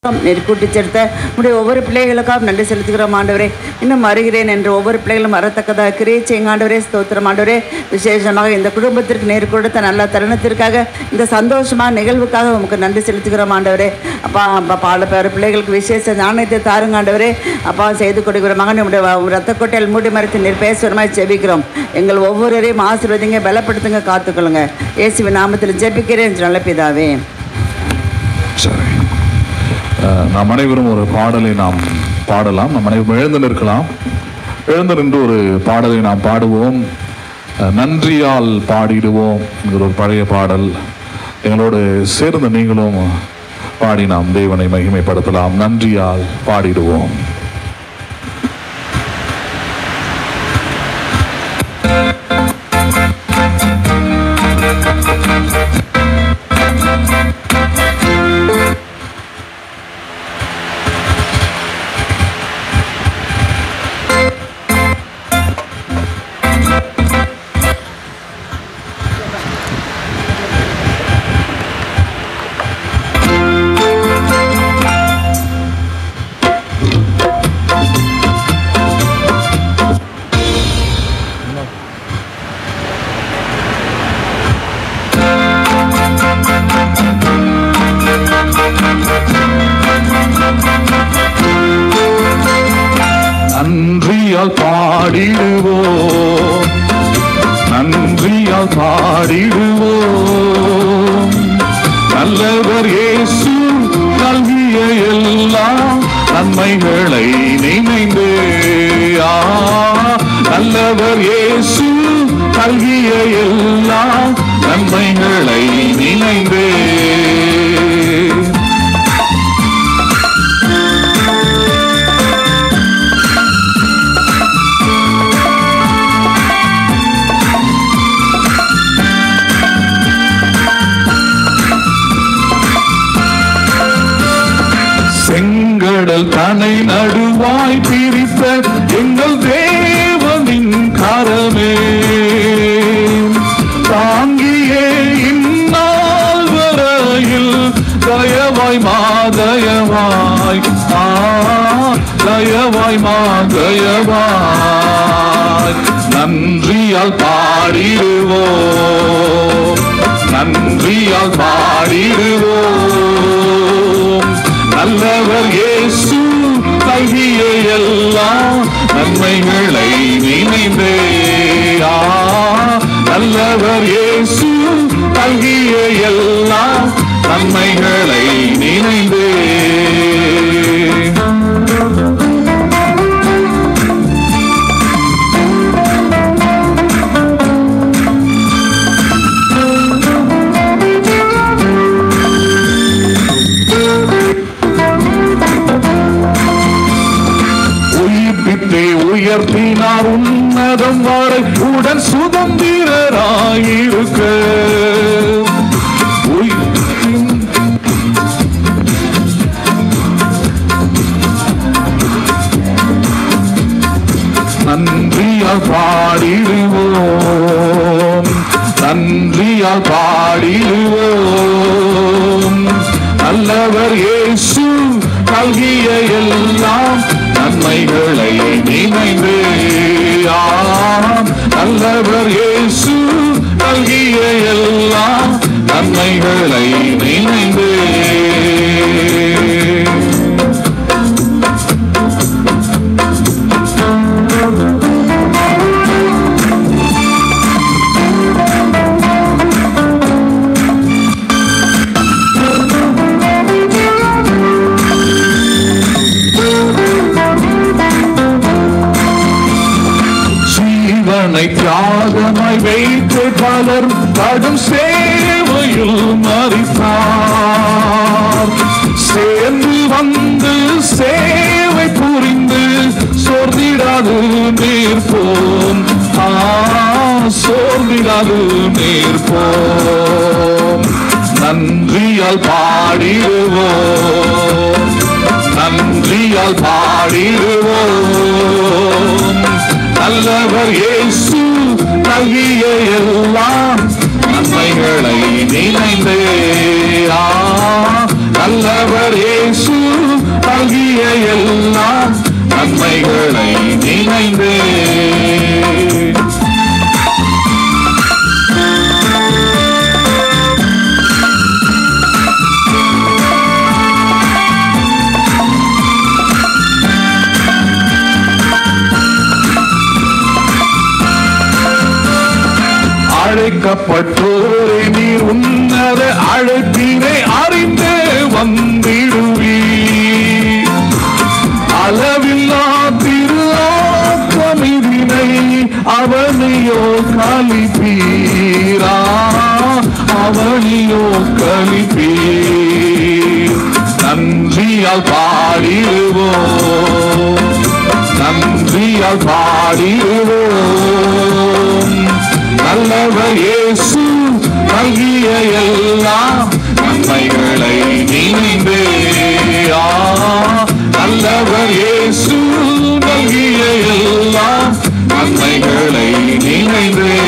நெருக்கூட்டி சேர்த்த உடைய ஒவ்வொரு பிள்ளைகளுக்காக நன்றி செலுத்துகிறோம் ஆண்டவரே. இன்னும் வருகிறேன் என்று ஒவ்வொரு பிள்ளைகளும் வரத்தக்கதாக கிரியை செய்யுங்க ஆண்டவரே. ஸ்தோத்திரம் ஆண்டவரே. விசேஷமாக இந்த குடும்பத்திற்கு நேர் கொடுத்த நல்ல தருணத்திற்காக, இந்த சந்தோஷமான நிகழ்வுக்காக உமக்கு நன்றி செலுத்துகிறோம் ஆண்டவரே. அப்பா பல பேர் பிள்ளைகளுக்கு விசேஷ ஞானத்தை தாருங்க ஆண்டவரே. அப்பா செய்து கொடுக்கிற மகன் நம்முடைய ரத்த கொட்டையில் மூடி மறைத்து நீர் பேசுகிறமாய் ஜெபிக்கிறோம். எங்கள் ஒவ்வொருவரையும் ஆசீர்வதிங்க, பலப்படுத்துங்க, காத்துக்கொள்ளுங்க. இயேசுவின் நாமத்தில் ஜெபிக்கிறேன் நல்ல பிதாவே. சரி, நாம் அனைவரும் ஒரு பாடலை நாம் பாடலாம். நாம் அனைவரும் எழுந்து நிற்கலாம். எழுந்து நின்று ஒரு பாடலை நாம் பாடுவோம். நன்றியால் பாடிடுவோம் என்கிற ஒரு பழைய பாடல். எங்களோடு சேர்ந்த நீங்களும் பாடி நாம் தேவனை மகிமைப்படுத்தலாம். நன்றியால் பாடிடுவோம். நன்றியால் பாடிடுவோம், நன்றியால் பாடிடுவோம். நல்லவர் இயேசு நல்கிய எல்லா நன்மைகளை நினைந்து, நல்லவர் இயேசு நல்கிய எல்லா நன்மைகளை நினைந்து, செங்கடல் தனை நடுவாய் பிரித்த எங்கள் தேவனின் கரமே, தாங்கியே இந்நாள் வரையில் தயவாய் மாதயவாய், தயவாய் மாதயவாய். நன்றியால் பாடிடுவோம், நன்றியால் பாடிடுவோம். நல்லவர் இயேசு நல்கிய எல்லா நன்மைகளை நினைந்தே, நல்லவர் இயேசு நல்கிய எல்லா நன்மைகளை நினைந்தே. உயர்த்தினார் உன்னதம் வரை உடன் சுதந்திரராயிருக்க, நன்றியால் பாடிடுவோம், நன்றியால் பாடிடுவோம். நல்லவர் இயேசு நல்கிய எல்லாம் நன்மைகளை நினைந்து, நல்லவர் இயேசு நல்கிய எல்லாம் நன்மைகளை நினைந்து. தியாகமாய் வைத்து பலர் கடும் சேவையில் மறித்தார். சேர்ந்து வந்து சேவை புரிந்து சோர்ந்திடாது நேர்போம், சோர்ந்திடாது நேர்போம். நன்றியால் பாடிடுவோம், நன்றியால் பாடிடுவோம். நல்லவர் இயேசு நல்கிய எல்லா நன்மைகளை நினைந்தே, நல்லவர் இயேசு நல்கிய எல்லாம் நன்மைகளை நினைந்தே. அழைக்கப்பட்டோரே நீர் உன்னத அழைப்பினை அறிந்தே வந்திடுவீர். அளவில்லா திரு ஆக்கமிதினை அவனையோ கலிப்பீரா, அவனையோ கலிப்பீர். நன்றியால் பாடிடுவோம், நன்றியால் பாடிடுவோம். நல்லவர் இயேசு நல்கிய எல்லாம் நன்மைகளை நினைந்தே. நல்லவர் இயேசு நல்கிய எல்லாம் நன்மைகளை நினைந்தே.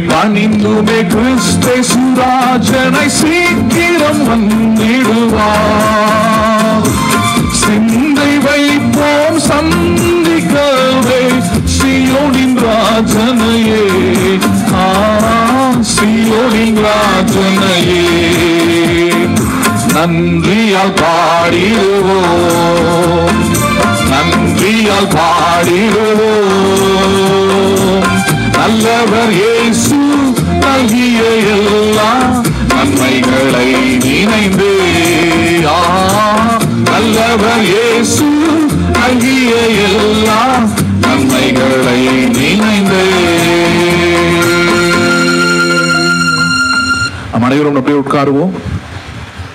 பணிந்துமே கிறிஸ்து சுராஜனை சீக்கிரம் வந்திடுவார். சிந்தை வைப்போம் சந்திக்கவே சீயோனின் ராஜனையே, சீயோனின் ராஜனையே. நன்றியால் பாடிடுவோம், நன்றியால் பாடிடுவோம். நல்லவர் இயேசு நல்கிய எல்லாம் நன்மைகளை நினைந்தே. நல்லவர் இயேசு நல்கிய எல்லாம் நன்மைகளை நினைந்தே. நம் அனைவரும் அப்படியே உட்காருவோம்.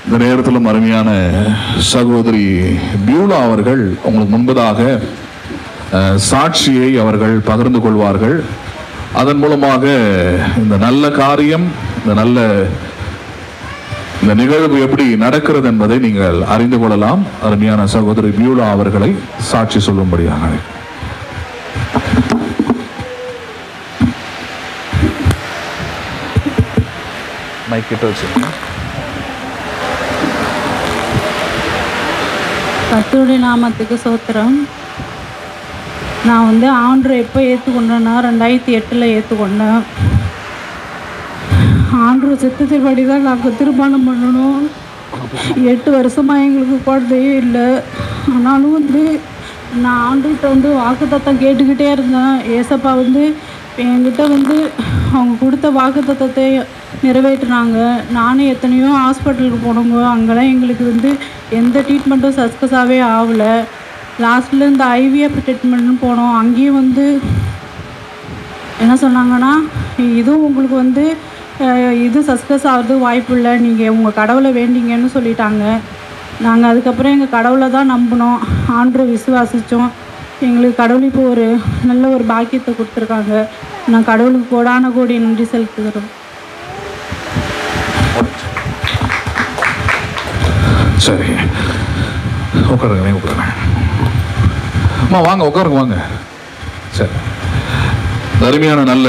இந்த நேரத்திலும் அருமையான சகோதரி பியூலா அவர்கள் உங்களுக்கு முன்பதாக சாட்சியை அவர்கள் பகிர்ந்து கொள்வார்கள். அதன் மூலமாக இந்த நல்ல காரியம், இந்த நிகழ்வு எப்படி நடக்கிறது என்பதை நீங்கள் அறிந்து கொள்ளலாம். அருமையான சகோதரி பியூலா அவர்களை சாட்சி சொல்லும்படியாக கர்த்தருடைய நாமத்துக்கு ஸ்தோத்திரம். நான் ஆண்டரை எப்போ ஏற்றுக்கொண்டேன்னா 2008 ஏற்றுக்கொண்டேன். ஆண்டர் சித்தத்தின்படி தான் நாங்கள் திருமணம் பண்ணணும். 8 வருஷமாக எங்களுக்கு குழந்தையே இல்லை. ஆனாலும் நான் ஆண்டுகிட்ட வாக்குத்தத்தம் கேட்டுக்கிட்டே இருந்தேன். ஏசப்பா என்கிட்ட அவங்க கொடுத்த வாக்குத்தத்தத்தை நிறைவேற்றினாங்க. நானும் எத்தனையோ ஹாஸ்பிட்டலுக்கு போனோங்க. அங்கெல்லாம் எங்களுக்கு எந்த ட்ரீட்மெண்ட்டும் சக்ஸஸாகவே ஆகலை. லாஸ்ட்டில் இந்த ஐவிஎஃப் ட்ரீட்மெண்ட்னு போனோம். அங்கேயும் என்ன சொன்னாங்கன்னா, இதுவும் உங்களுக்கு இது சக்ஸஸ் ஆகிறது வாய்ப்பு இல்லை, நீங்கள் உங்கள் கடவுளை வேண்டிங்கன்னு சொல்லிட்டாங்க. நாங்கள் அதுக்கப்புறம் எங்கள் கடவுளை தான் நம்பினோம், ஆண்டரை விசுவாசித்தோம். எங்களுக்கு கடவுள் இப்போ ஒரு நல்ல ஒரு பாக்கியத்தை கொடுத்துருக்காங்க. நான் கடவுளுக்கு கோடான கோடி நன்றி செலுத்துகிறோம். சரி, உட்காருங்க, உட்காருங்க. வாங்க, உட்காருங்க, வாங்க. சரி, அருமையான நல்ல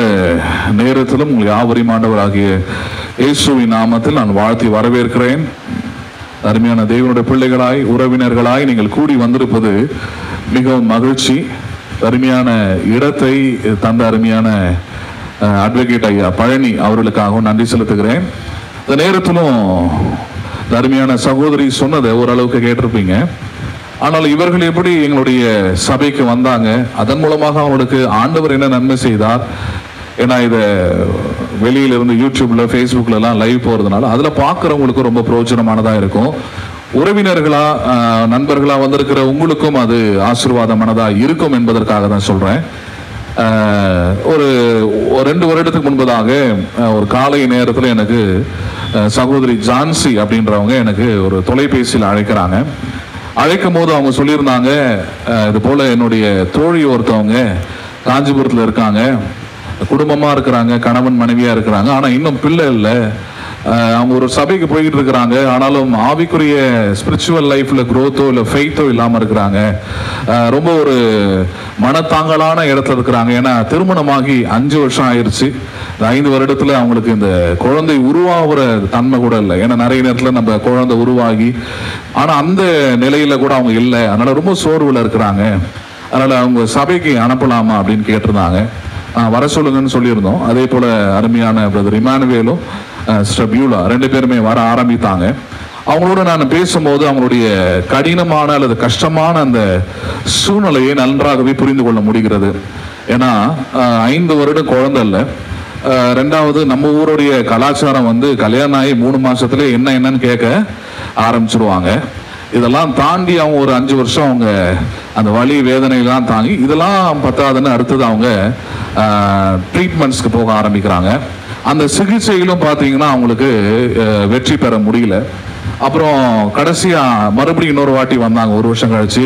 நேரத்திலும் உங்கள் யாவரையும் ஆண்டவராகிய இயேசுவின் நாமத்தில் நான் வாழ்த்தி வரவேற்கிறேன். அருமையான தேவனுடைய பிள்ளைகளாய், உறவினர்களாய் நீங்கள் கூடி வந்திருப்பது மிகவும் மகிழ்ச்சி. அருமையான இடத்தை தந்த அருமையான அட்வொகேட் ஐயா பழனி அவர்களுக்காகவும் நன்றி செலுத்துகிறேன். இந்த நேரத்திலும் அருமையான சகோதரி சொன்னதை ஓரளவுக்கு கேட்டிருப்பீங்க. ஆனால் இவர்கள் எப்படி எங்களுடைய சபைக்கு வந்தாங்க, அதன் மூலமாக அவங்களுக்கு ஆண்டவர் என்ன நன்மை செய்தார். ஏன்னா இதை வெளியிலிருந்து யூடியூப்ல ஃபேஸ்புக்லலாம் லைவ் போகிறதுனால அதில் பார்க்குறவங்களுக்கும் ரொம்ப பிரயோஜனமானதாக இருக்கும். உறவினர்களா நண்பர்களா வந்திருக்கிற உங்களுக்கும் அது ஆசீர்வாதமானதாக இருக்கும் என்பதற்காக தான் சொல்கிறேன். ஒரு 2 வருடத்துக்கு முன்பதாக ஒரு காலை நேரத்தில் எனக்கு சகோதரி ஜான்சி அப்படின்றவங்க எனக்கு ஒரு தொலைபேசியில் அழைக்கிறாங்க. அழைக்கும் போது அவங்க சொல்லியிருந்தாங்க, இது போல் என்னுடைய தோழி ஒருத்தவங்க காஞ்சிபுரத்தில் இருக்காங்க, குடும்பமாக இருக்கிறாங்க, கணவன் மனைவியாக இருக்கிறாங்க, ஆனால் இன்னும் பிள்ளை இல்லை, அவங்க ஒரு சபைக்கு போய்கிட்டு இருக்கிறாங்க, ஆனாலும் ஆவிக்குரிய ஸ்பிரிச்சுவல் லைஃப்ல growth-ஓ இல்லை ஃபெய்த்தோ இல்லாமல் இருக்கிறாங்க. ரொம்ப ஒரு மனத்தாங்கலான இடத்துல இருக்கிறாங்க. ஏன்னா திருமணமாகி 5 வருஷம் ஆயிடுச்சு. 5 வருடத்துல அவங்களுக்கு இந்த குழந்தை உருவாகிற தன்மை கூட இல்லை. ஏன்னா நிறைய நேரத்தில் நம்ம குழந்தை உருவாகி ஆனால் அந்த நிலையில கூட அவங்க இல்லை. அதனால ரொம்ப சோர்வில் இருக்கிறாங்க. அதனால அவங்க சபைக்கு அனுப்பலாமா அப்படின்னு கேட்டிருந்தாங்க. வர சொல்லுங்கன்னு சொல்லியிருந்தோம். அதே போல அருமையான பிரதர் இமானுவேலும் சிஸ்டர் பியூலா 2 பேருமே வர ஆரம்பித்தாங்க. அவங்களோட நான் பேசும்போது அவங்களுடைய கடினமான அல்லது கஷ்டமான அந்த சூழ்நிலையை நன்றாகவே புரிந்து கொள்ள முடிகிறது. ஏன்னா 5 வருடம் குழந்தை இல்லை. ரெண்டாவது நம்ம ஊருடைய கலாச்சாரம் வந்து கல்யாணம் ஆகி 3 மாசத்துல என்னன்னு கேட்க ஆரம்பிச்சிருவாங்க. இதெல்லாம் தாண்டி அவங்க ஒரு 5 வருஷம் அவங்க அந்த வலி வேதனையெல்லாம் தாங்கி இதெல்லாம் பத்தாதுன்னு அடுத்தது அவங்க ட்ரீட்மெண்ட்ஸ்க்கு போக ஆரம்பிக்கிறாங்க. அந்த சிகிச்சைகளும் பார்த்தீங்கன்னா அவங்களுக்கு வெற்றி பெற முடியல. அப்புறம் கடைசியாக மறுபடியும் இன்னொரு வாட்டி வந்தாங்க 1 வருஷம் கழிச்சு.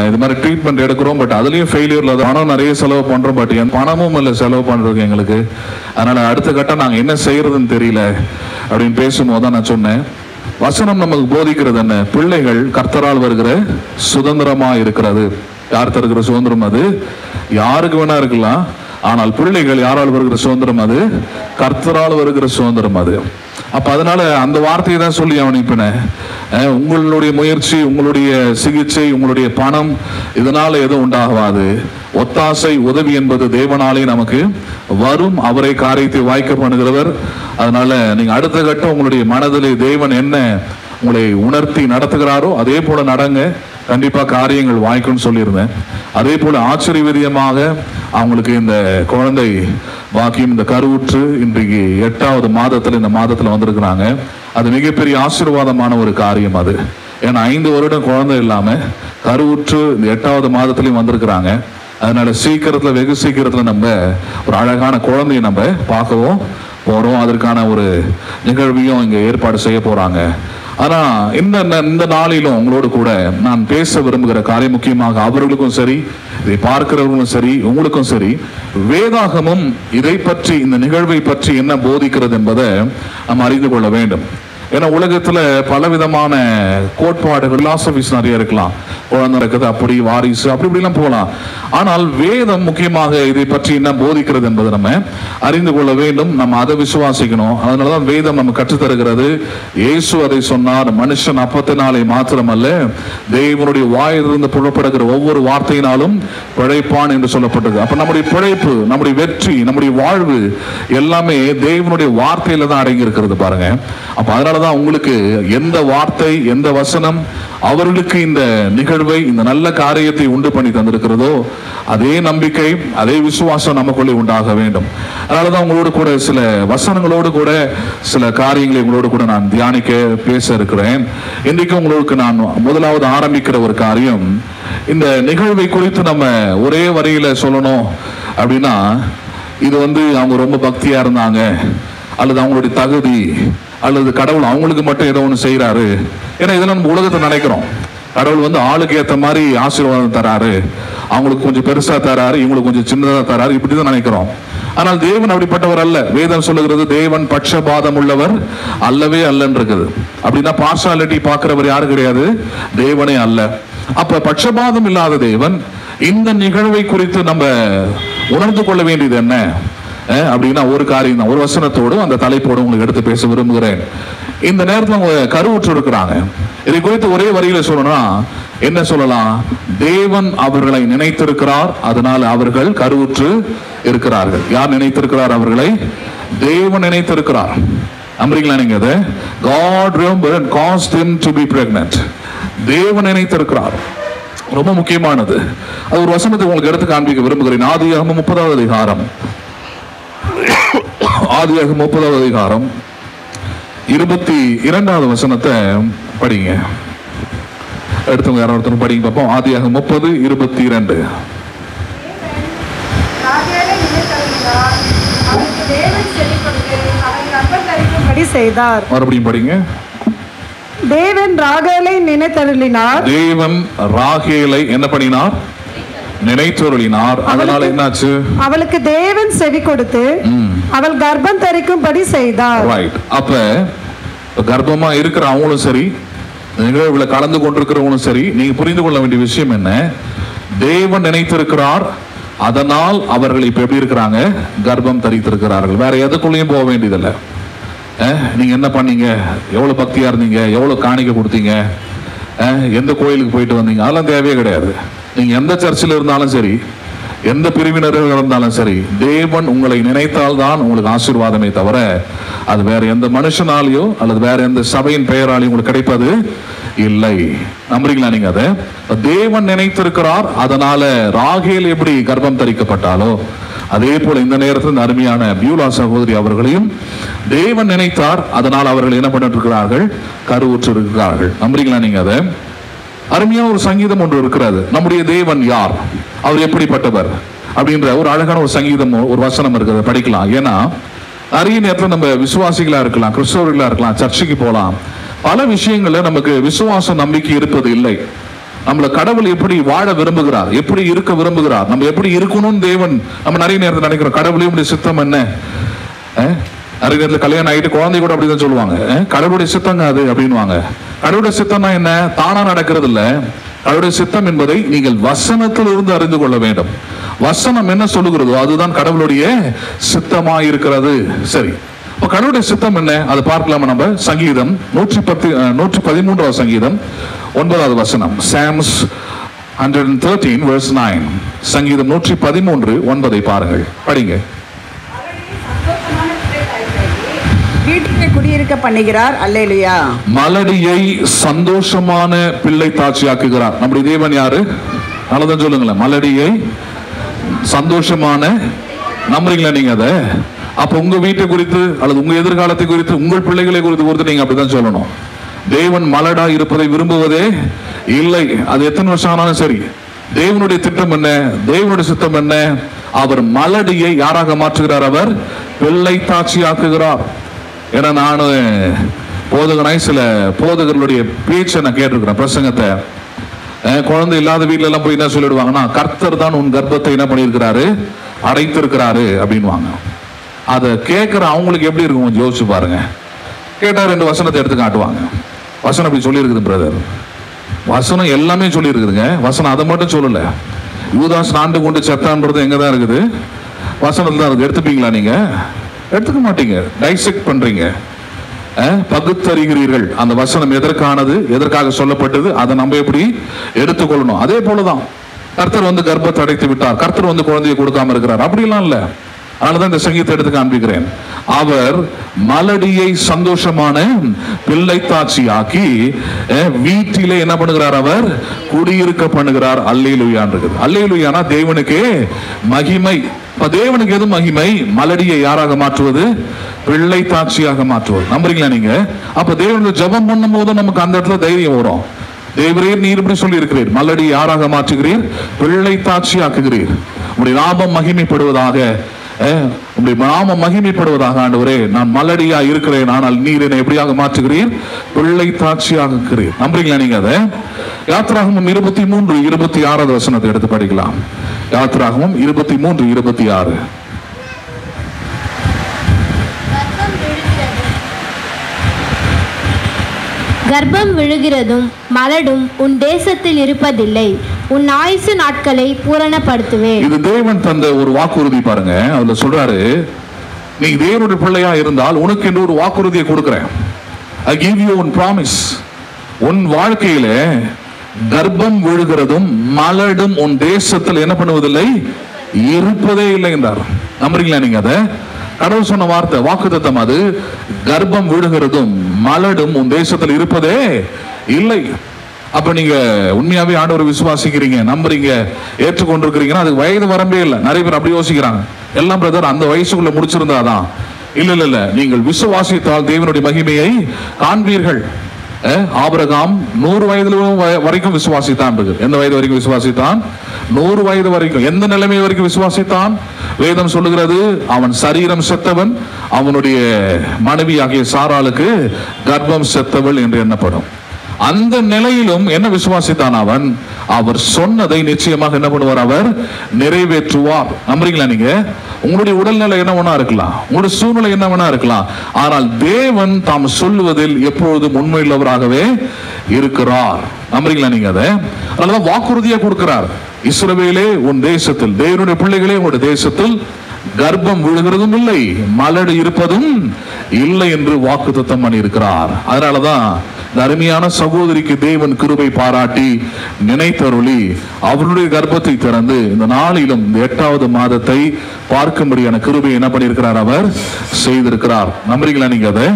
இது மாதிரி ட்ரீட்மெண்ட் எடுக்கிறோம், பட் அதுலேயும் ஃபெயிலியரில் பணம் நிறைய செலவு பண்ணுறோம், பட் என் பணமும் இல்லை செலவு பண்ணுறதுக்கு எங்களுக்கு. அதனால் அடுத்த கட்டம் நாங்கள் என்ன செய்யறதுன்னு தெரியல அப்படின்னு பேசும்போது தான் நான் சொன்னேன், வசனம் நமக்கு போதிக்கிறது என்ன, பிள்ளைகள் கர்த்தரால் வருகிற சுதந்திரமா இருக்கிறது. யார் தருகிற சுதந்திரம்? அது யாருக்கு வேணா இருக்கலாம். ஆனால் பிள்ளைகள் யாரால் வருகிற சுதந்திரம்? அது கர்த்தரால் வருகிற சுதந்திரம். அது அப்ப அதனால அந்த வார்த்தையை தான் சொல்லி அவனிப்பினேன். உங்களுடைய முயற்சி, உங்களுடைய சிகிச்சை, உங்களுடைய பணம் இதனால எதுவும் உண்டாகாது. ஒத்தாசை உதவி என்பது தேவனாலே நமக்கு வரும். அவரை காரியத்தை வாய்க்க பண்ணுகிறவர். அதனால நீங்க அடுத்த கட்டம் உங்களுடைய மனதிலே தேவன் என்ன உங்களை உணர்த்தி நடத்துகிறாரோ அதே போல நடங்க, கண்டிப்பா காரியங்கள் வாய்க்கும்னு சொல்லியிருந்தேன். அதே போல ஆச்சரியமாக அவங்களுக்கு இந்த குழந்தை பாக்கியம், இந்த கருவுற்று இன்றைக்கு 8வது மாதத்துல இந்த மாதத்துல வந்திருக்கிறாங்க. அது மிகப்பெரிய ஆசீர்வாதமான ஒரு காரியம் அது. ஏன்னா 5 வருடம் குழந்தை இல்லாம கருவுற்று இந்த 8வது மாதத்துலயும் வந்திருக்கிறாங்க. அதனால சீக்கிரத்துல, வெகு சீக்கிரத்துல நம்ம ஒரு அழகான குழந்தையை நம்ம பார்க்கவும் போறோம். அதற்கான ஒரு நிகழ்வையும் இங்க ஏற்பாடு செய்ய போறாங்க. ஆனா இந்த நாளிலும் உங்களோடு கூட நான் பேச விரும்புகிற காரியம், முக்கியமாக அவர்களுக்கும் சரி, இதை பார்க்கிறவர்களும் சரி, உங்களுக்கும் சரி, வேதாகமும் இதை பற்றி, இந்த நிகழ்வை பற்றி என்ன போதிக்கிறது என்பதை நாம் அறிந்து கொள்ள வேண்டும். ஏன்னா உலகத்துல பலவிதமான கோட்பாடுகள், பிலாசபிஸ் நிறைய இருக்கலாம். குழந்தை இருக்குது, அப்படி வாரிசு, அப்படி இப்படிலாம் போகலாம். ஆனால் வேதம் முக்கியமாக இதை பற்றி என்ன போதிக்கிறது என்பதை நம்ம அறிந்து கொள்ள வேண்டும். நம்ம அதை விசுவாசிக்கணும். அதனாலதான் வேதம் நம்ம கற்றுத்தருகிறது. இயேசு அதை சொன்னார், மனுஷன் அப்பத்தினாலே மாத்திரமல்ல தேவனுடைய வாயிலிருந்து புறப்படுகிற ஒவ்வொரு வார்த்தையினாலும் பிழைப்பான் என்று சொல்லப்பட்டது. அப்ப நம்முடைய பிழைப்பு, நம்முடைய வெற்றி, நம்முடைய வாழ்வு எல்லாமே தேவனுடைய வார்த்தையில தான் அடங்கி இருக்கிறது பாருங்க. அப்ப அதனாலதான் உங்களுக்கு எந்த வார்த்தை, எந்த வசனம் அவர்களுக்கு இந்த நிகழ்வை, இந்த நல்ல காரியத்தை உண்டு பண்ணி தந்திருக்கிறதோ அதே நம்பிக்கை, அதே விசுவாசம் நமக்குள்ளே உண்டாக வேண்டும். அதனாலதான் உங்களோடு கூட சில வசனங்களோடு கூட சில காரியங்களை உங்களோடு கூட நான் தியானிக்க பேச இருக்கிறேன். இன்றைக்கு உங்களுக்கு நான் முதலாவது ஆரம்பிக்கிற ஒரு காரியம், இந்த நிகழ்வை குறித்து நம்ம ஒரே வரியில சொல்லணும் அப்படின்னா, இது அவங்க ரொம்ப பக்தியா இருந்தாங்க, அல்லது அவங்களுடைய தகுதி, அல்லது கடவுள் அவங்களுக்கு மட்டும் ஏதோ ஒன்று செய்யறாரு. ஏன்னா இதெல்லாம் நம்ம உலகத்தை நினைக்கிறோம். கடவுள் ஆளுக்கு ஏற்ற மாதிரி ஆசீர்வாதம் தராரு, அவங்களுக்கு கொஞ்சம் பெருசா தராரு, இவங்களுக்கு கொஞ்சம் சின்னதா தராரு, இப்படிதான் நினைக்கிறோம். ஆனால் தேவன் அப்படிப்பட்டவர் அல்ல. வேதம் சொல்லுகிறது தேவன் பட்சபாதம் உள்ளவர் அல்லவே அல்லன்னு இருக்குது. அப்படின்னா பார்ஷாலிட்டி பார்க்கிறவர் யாரு கிடையாது, தேவனே அல்ல. அப்ப பட்சபாதம் இல்லாத தேவன் இந்த நிகழ்வை குறித்து நம்ம உணர்ந்து கொள்ள வேண்டியது என்ன அப்படின்னா, ஒரு காரியம் தான், ஒரு வசனத்தோடு அந்த தலைப்போடு உங்களுக்கு எடுத்து பேச விரும்புகிறேன். இந்த நேரத்தில் அவங்க கருவுற்று இருக்கிறாங்க. இதை குறித்து ஒரே வரியில சொல்லணும்னா என்ன சொல்லலாம்? தேவன் அவர்களை நினைத்திருக்கிறார், அதனால அவர்கள் கருவுற்று இருக்கிறார்கள். யார் நினைத்திருக்கிறார் அவர்களை? தேவன் நினைத்திருக்கிறார். நம்புறீங்களா நீங்க? அதை God remembered and caused them to be pregnant. தேவன் நினைத்திருக்கிறார். ரொம்ப முக்கியமானது. அது ஒரு வசனத்தை உங்களுக்கு எடுத்து காண்பிக்க விரும்புகிறேன். ஆதியாகமம் 30வது அதிகாரம், ஆதியாகமம் 30வது அதிகாரம் 22வது வசனத்தை படிங்க. எடுத்தவங்க யாரும் ஒருத்தர் படிங்க பார்ப்போம். ஆதியாகமம் 30:22. மறுபடியும் படிங்க. தேவன் ராகேலை நினைத்தருளினார். தேவன் ராகேலை என்ன பண்ணினார்? நினைத்தொருளினார். அதனால என்னாச்சு? அவளுக்கு தேவன் செவி கொடுத்து அவள் கர்ப்பம் தரிக்கும்படி செய்தார். ரைட். அப்ப கர்ப்பமா இருக்கிற அவங்களும் சரி, நிகழ்வுல கலந்து கொண்டிருக்கிறவங்களும் சரி, நீங்க புரிந்து கொள்ள வேண்டிய விஷயம் என்ன? தேவன் நினைத்திருக்கிறார், அதனால் அவர்கள் இப்ப எப்படி இருக்கிறாங்க? கர்ப்பம் தரித்திருக்கிறார்கள். வேற எதுக்குள்ளேயும் போக வேண்டியதில்லை. நீங்க என்ன பண்ணீங்க, எவ்வளவு பக்தியா இருந்தீங்க, எவ்வளவு காணிக்கை கொடுத்தீங்க, எந்த கோயிலுக்கு போயிட்டு வந்தீங்க, அதெல்லாம் தேவையே கிடையாது. நீங்க எந்த சர்ச்சில் இருந்தாலும் சரி, எந்த பிரிவினர்கள் இருந்தாலும் சரி, தேவன் உங்களை நினைத்தால்தான் உங்களுக்கு ஆசீர்வாதமே தவிர அது வேற எந்த மனுஷனாலேயோ அல்லது வேற எந்த சபையின் பெயராலையும் உங்களுக்கு கிடைப்பது இல்லை. நம்புறீங்களா நீங்க? அதை தேவன் நினைத்திருக்கிறார். அதனால ராகேல் எப்படி கர்ப்பம் தரிக்கப்பட்டாலோ அதே போல இந்த நேரத்தில் அருமையான பியூலா சகோதரி அவர்களையும் தேவன் நினைத்தார். அதனால் அவர்கள் என்ன பண்ணிட்டு இருக்கிறார்கள்? கருவுற்று இருக்கிறார்கள். நம்புறீங்களா நீங்க? அதை அருமையா ஒரு சங்கீதம் ஒன்று இருக்கிறது. நம்முடைய தேவன் யார், அவர் எப்படிப்பட்டவர் அப்படின்ற ஒரு அழகான ஒரு சங்கீதம், ஒரு வசனம் இருக்கிறது, படிக்கலாம். ஏன்னா நிறைய நேரத்தில் நம்ம விசுவாசிகளா இருக்கலாம், கிறிஸ்தவர்களா இருக்கலாம், சர்ச்சுக்கு போகலாம், பல விஷயங்கள்ல நமக்கு விசுவாச நம்பிக்கை இருப்பது இல்லை. நம்மள கடவுள் எப்படி வாழ விரும்புகிறார், எப்படி இருக்க விரும்புகிறார், நம்ம எப்படி இருக்கணும்னு தேவன் நம்ம நிறைய நேரத்தில் நினைக்கிறோம். கடவுளையும் சித்தம் என்ன? நிறைய நேரத்தில் கல்யாணம் ஆகிட்டு குழந்தை கூட அப்படிதான் சொல்லுவாங்க, கடவுளுடைய சித்தங்க அது அப்படின்வாங்க. கடவுளுடைய சித்தம்னா என்ன? தானா நடக்கிறது இல்ல. கடவுளுடைய சித்தம் என்பதை நீங்கள் வசனத்தில் இருந்து அறிந்து கொள்ள வேண்டும். வசனம் என்ன சொல்லுகிறதோ அதுதான் கடவுளுடைய சித்தமா இருக்கிறது. சரி, இப்ப கடவுளுடைய சித்தம் என்ன அது பார்க்கலாமா? நம்ம சங்கீதம் 113 சங்கீதம் 9வது வசனம், Psalms 113 verse 9. சங்கீதம் 113 9 பாருங்கள், படிங்க. வீட்டிலே குடியிருக்க பண்ணுகிறார். அல்லேலூயா. மலடியை சந்தோஷமான பிள்ளை தாட்சியாக்குகிறார். நம்முடைய தேவன் யாரு? நல்லதான் சொல்லுங்களேன். மலடியை சந்தோஷமான, நம்புறீங்களா நீங்க அதை? அப்ப உங்க வீட்டை குறித்து அல்லது உங்க எதிர்காலத்தை குறித்து, உங்கள் பிள்ளைகளை குறித்து நீங்க அப்படிதான் சொல்லணும். தேவன் மலடா இருப்பதை விரும்புவதே இல்லை. அது எத்தனை வருஷம் ஆனாலும் சரி. தேவனுடைய திட்டம் என்ன? தேவனுடைய சித்தம் என்ன? அவர் மலடியை யாராக மாற்றுகிறார்? அவர் பிள்ளை தாட்சியாக்குகிறார். ஏன்னா நான் போதகனாய் சில போதகர்களுடைய பேச்சை நான் கேட்டிருக்கிறேன், பிரசங்கத்தை. குழந்தை இல்லாத வீட்டுல எல்லாம் போய் என்ன சொல்லிடுவாங்கன்னா, கர்த்தர் தான் உன் கர்ப்பத்தை என்ன பண்ணியிருக்கிறாரு? அடைத்திருக்கிறாரு அப்படின்வாங்க. அதை கேட்கிற அவங்களுக்கு எப்படி இருக்கும் கொஞ்சம் யோசிச்சு பாருங்க. கேட்டா 2 வசனத்தை எடுத்து காட்டுவாங்க. வசனம் அப்படி சொல்லியிருக்குது பிரதர், வசனம் எல்லாமே சொல்லியிருக்குதுங்க. வசனம் அதை மட்டும் சொல்லல. யூதாஸ் ஆண்டு கொண்டு செத்தான்றது எங்கதான் இருக்குது? வசனத்துல தான் இருக்கு. எடுத்துப்பீங்களா நீங்க? எடுத்துக்க மாட்டீங்க. டைசெக்ட் பண்றீங்க, பகுத்தறிகிறீர்கள். அந்த வசனம் எதற்கானது, எதற்காக சொல்லப்பட்டது, அதை நம்ம எப்படி எடுத்துக்கொள்ளணும். அதே போலதான் கர்த்தர் வந்து கர்ப்பத்தை அடைத்து விட்டார், கர்த்தர் வந்து குழந்தையை கொடுக்காம இருக்கிறார், அப்படிலாம் இல்ல. அதனாலதான் இந்த சங்கீதத்தை எடுத்து காண்பிக்கிறேன். அவர் மலடியை சந்தோஷமான பிள்ளை தாட்சியாக்கி வீட்டிலே என்ன பண்ணுகிறார்? அவர் குடியிருக்க பண்ணுகிறார். அல்லேலூயா இருக்குது. அல்லேலூயானா தேவனுக்கே மகிமை. தேவனுக்கு எது மகிமை? மலடியை யாராக மாற்றுவது? பிள்ளை தாட்சியாக மாற்றுவது. நம்புறீங்களா நீங்க? அப்ப தேவனுக்கு ஜெபம் பண்ணும் போது நமக்கு அந்த இடத்துல தைரியம் வரும். தேவரே நீர் இப்படி சொல்லி இருக்கிறீர், மலடி யாராக மாற்றுகிறீர்? பிள்ளை தாட்சியாக்குகிறீர். உங்களுடைய நாமம் மகிமைப்படுவதாக, உங்களுடைய நாமம் மகிமைப்படுவதாக. ஆண்டவரே, நான் மலடியா இருக்கிறேன், ஆனால் நீர் என்னை எப்படியாக மாற்றுகிறீர்? பிள்ளை தாட்சியாக்குகிறீர். நம்புறீங்களா நீங்க? அதை யாத்ராகமம் 23 26 வசனத்தை எடுத்து படிக்கலாம். யாத்ராகமம் 23 26. கர்ப்பம் விழுகிறதும் மலடும் உன் தேசத்தில் இருப்பதில்லை, உன் ஆயுசு நாட்களை பூரணப்படுத்துவேன். இது தேவன் தந்த ஒரு வாக்குறுதி பாருங்க. அதுல சொல்றாரு, நீ தேவனுடைய பிள்ளையா இருந்தால் உனக்கு என்று ஒரு வாக்குறுதியை கொடுக்கிறேன். I give you one promise. உன் வாழ்க்கையில கர்ப்பம் விழுகிறதும் மலடும் உன் தேசத்தில் என்ன பண்ணுவதில்லை, இருப்பதே இல்லை என்றார். நம்புறீங்களா நீங்க? அதை கடவுள் சொன்ன வார்த்தை, வாக்குத்தத்தம். அது கர்ப்பம் விழுகிறதும் மலடும் உன் தேசத்தில் இருப்பதே இல்லை. அப்ப நீங்க உண்மையாவே ஆண்டவரை விசுவாசிக்கிறீங்க, நம்புறீங்க, ஏற்றுக்கொண்டிருக்கிறீங்கன்னா அதுக்கு வயது வரம்பே இல்லை. நிறைய பேர் அப்படி யோசிக்கிறாங்க, எல்லாம் பிரதர் அந்த வயசுக்குள்ள முடிச்சிருந்தாதான். இல்ல இல்ல, நீங்கள் விசுவாசித்தால் தேவனுடைய மகிமையை காண்பீர்கள். ஆபிரகாம் 100 வயது வரைக்கும் விசுவாசித்தான். எந்த வயது வரைக்கும் விசுவாசித்தான்? 100 வயது வரைக்கும். எந்த நிலைமை வரைக்கும் விசுவாசித்தான்? வேதம் சொல்லுகிறது, அவன் சரீரம் செத்தவன், அவனுடைய மனைவி ஆகிய சாராளுக்கு கர்ப்பம் செத்தவள் என்று எண்ணப்படும். அந்த நிலையிலும் என்ன விசுவாசித்தான் அவன்? அவர் சொன்னதை நிச்சயமாக என்ன பண்ணுவார்? அவர் நிறைவேற்றுவார். நம்புறீங்களா? நீங்க உங்களுடைய உடல்நிலை என்ன வேணா இருக்கலாம், உங்களுடைய சூழ்நிலை என்ன வேணா இருக்கலாம், ஆனால் தேவன் தாம் சொல்லுவதில் எப்பொழுதும் உண்மையுள்ளவராகவே இருக்கிறார். நம்புறீங்களா நீங்க? அதை அதனாலதான் வாக்குறுதியா கொடுக்கிறார். இஸ்ரவேலே உன் தேசத்தில், தேவனுடைய பிள்ளைகளே உங்களுடைய தேசத்தில் கர்ப்பம் விழுகிறதும் இல்லை, மலடு இருப்பதும் இல்லை என்று வாக்குத்தத்தம் பண்ணி இருக்கிறார். அதனாலதான் அருமையான சகோதரிக்கு தேவன் கிருபை பாராட்டி நினைத்தருளி அவருடைய கர்ப்பத்தை திறந்து இந்த நாளிலும் இந்த 8வது மாதத்தை பார்க்கும்படியான கிருபை என்ன பண்ணியிருக்கிறார்? அவர் செய்திருக்கிறார். நம்புறீங்களா நீங்க? அதை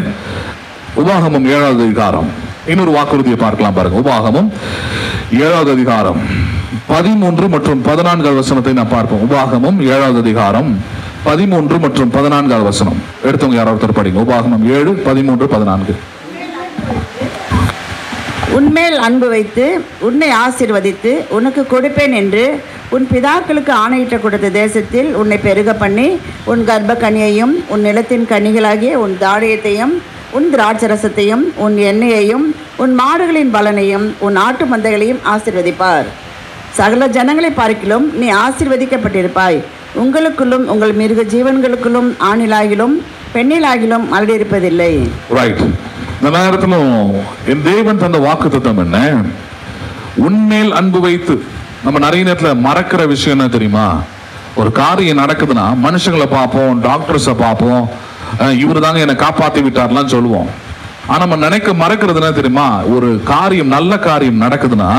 உபாகமம் 7வது அதிகாரம் இன்னொரு வாக்குறுதியை பார்க்கலாம் பாருங்க. உபாகமம் 7வது அதிகாரம் 13 மற்றும் 14 வசனத்தை நான் பார்ப்போம். உபாகமம் 7வது அதிகாரம் 13 மற்றும் 14 வசனம் எடுத்தவங்க யாராவது ஒருத்தர் படிங்க. உபாகமம் 7, 13, 14. உன்மேல் அன்பு வைத்து உன்னை ஆசீர்வதித்து உனக்கு கொடுப்பேன் என்று உன் பிதாக்களுக்கு ஆணையிட்ட கொடுத்த தேசத்தில் உன்னை பெருக பண்ணி உன் கர்ப்ப கனியையும் உன் நிலத்தின் கனிகளாகிய உன் தானியத்தையும் உன் திராட்சரசத்தையும் உன் எண்ணெயையும் உன் மாடுகளின் பலனையும் உன் ஆட்டு மந்தைகளையும் ஆசீர்வதிப்பார். சகல ஜனங்களை பார்க்கிலும் நீ ஆசீர்வதிக்கப்பட்டிருப்பாய். உங்களுக்குள்ளும் உங்கள் மிருக ஜீவன்களுக்குள்ளும் ஆணிலாகிலும் பெண்ணிலாகிலும் மலடிருப்பதில்லை. ரைட். இந்த நேரத்திலும் என் தேவன் தந்த வாக்குத்தத்தம் என்ன? உன்மேல் அன்பு வைத்து. நம்ம நிறைய நேரத்தில் மறக்கிற விஷயம் என்ன தெரியுமா? ஒரு காரியம் நடக்குதுன்னா மனுஷங்களை பார்ப்போம், டாக்டர்ஸை பார்ப்போம், இவரு தாங்க என்னை காப்பாற்றி விட்டார்லாம் சொல்லுவோம். ஆனா நம்ம மறக்கிறது என்ன தெரியுமா? ஒரு காரியம், நல்ல காரியம் நடக்குதுன்னா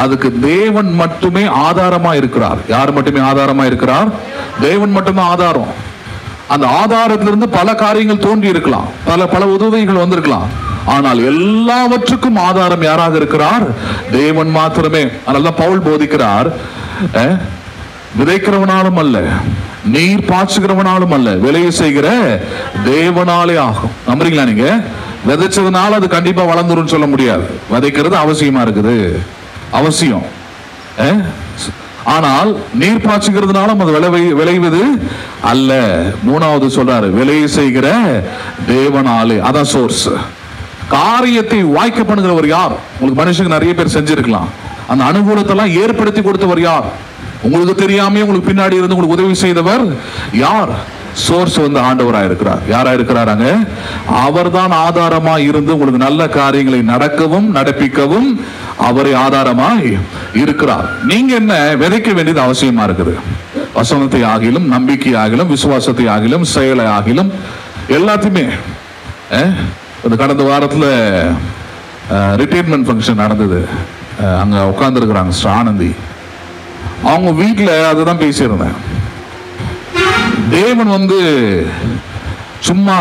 அதுக்கு தேவன் மட்டுமே ஆதாரமா இருக்கிறார். யார் மட்டுமே ஆதாரமா இருக்கிறார்? தேவன் மட்டுமே ஆதாரம். அந்த ஆதாரத்திலிருந்து பல காரியங்கள் தோன்றி இருக்கலாம், பல உதவிகள் வந்திருக்கலாம், ஆனால் எல்லாவற்றுக்கும் ஆதாரம் யாராக இருக்கிறார்? தேவன் மாத்திரமே. அதனால பவுல் போதிக்கிறார், விதைக்கிறவனாலும் அல்ல, நீர் பாய்ச்சுகிறவனாலும் அல்ல, விளைய செய்கிற தேவனாலே ஆகும். நம்புறீங்களா நீங்க? விதைச்சதுனால அது கண்டிப்பா வளர்ந்துரும் சொல்ல முடியாது. விதைக்கிறது அவசியமா இருக்குது, அவசியம். ஆனால் நீர் பாய்ச்சுகிறதுனாலும் அது விளைவது அல்ல. 3வது சொல்றாரு, விளைய செய்கிற தேவனாலே. அதான் சோர்ஸ். காரியத்தை வாய்க்க பண்ணுகிறவர் யார்? உங்களுக்கு மனுஷங்க நிறைய பேர் செஞ்சிருக்கலாம், அந்த அனுகூலத்தை எல்லாம் ஏற்படுத்தி கொடுத்தவர் யார்? உங்களுக்கு தெரியாம உங்களுக்கு பின்னாடி இருந்து உங்களுக்கு உதவி செய்தவர் யார்? சோர்ஸ் ஆண்டவராக இருக்கிறார். யாரா இருக்கிறாராங்க? அவர் தான் ஆதாரமா இருந்து உங்களுக்கு நல்ல காரியங்களை நடக்கவும் நடப்பிக்கவும் அவரை ஆதாரமாய் இருக்கிறார். நீங்க என்ன விதைக்க வேண்டியது அவசியமா இருக்குது. வசனத்தை ஆகிலும், நம்பிக்கை ஆகிலும், விசுவாசத்தை ஆகிலும், செயலை ஆகிலும் எல்லாத்தையுமே. கடந்த வாரத்துல ரிட்டையர்மெண்ட் ஃபங்க்ஷன் நடந்தது. அங்க உட்கார்ந்து இருக்கிறாங்க ஸ்ரீ ஆனந்தி. அவங்க வீட்டுல அதுதான் பேசியிருந்தேன். தேவன் சும்மா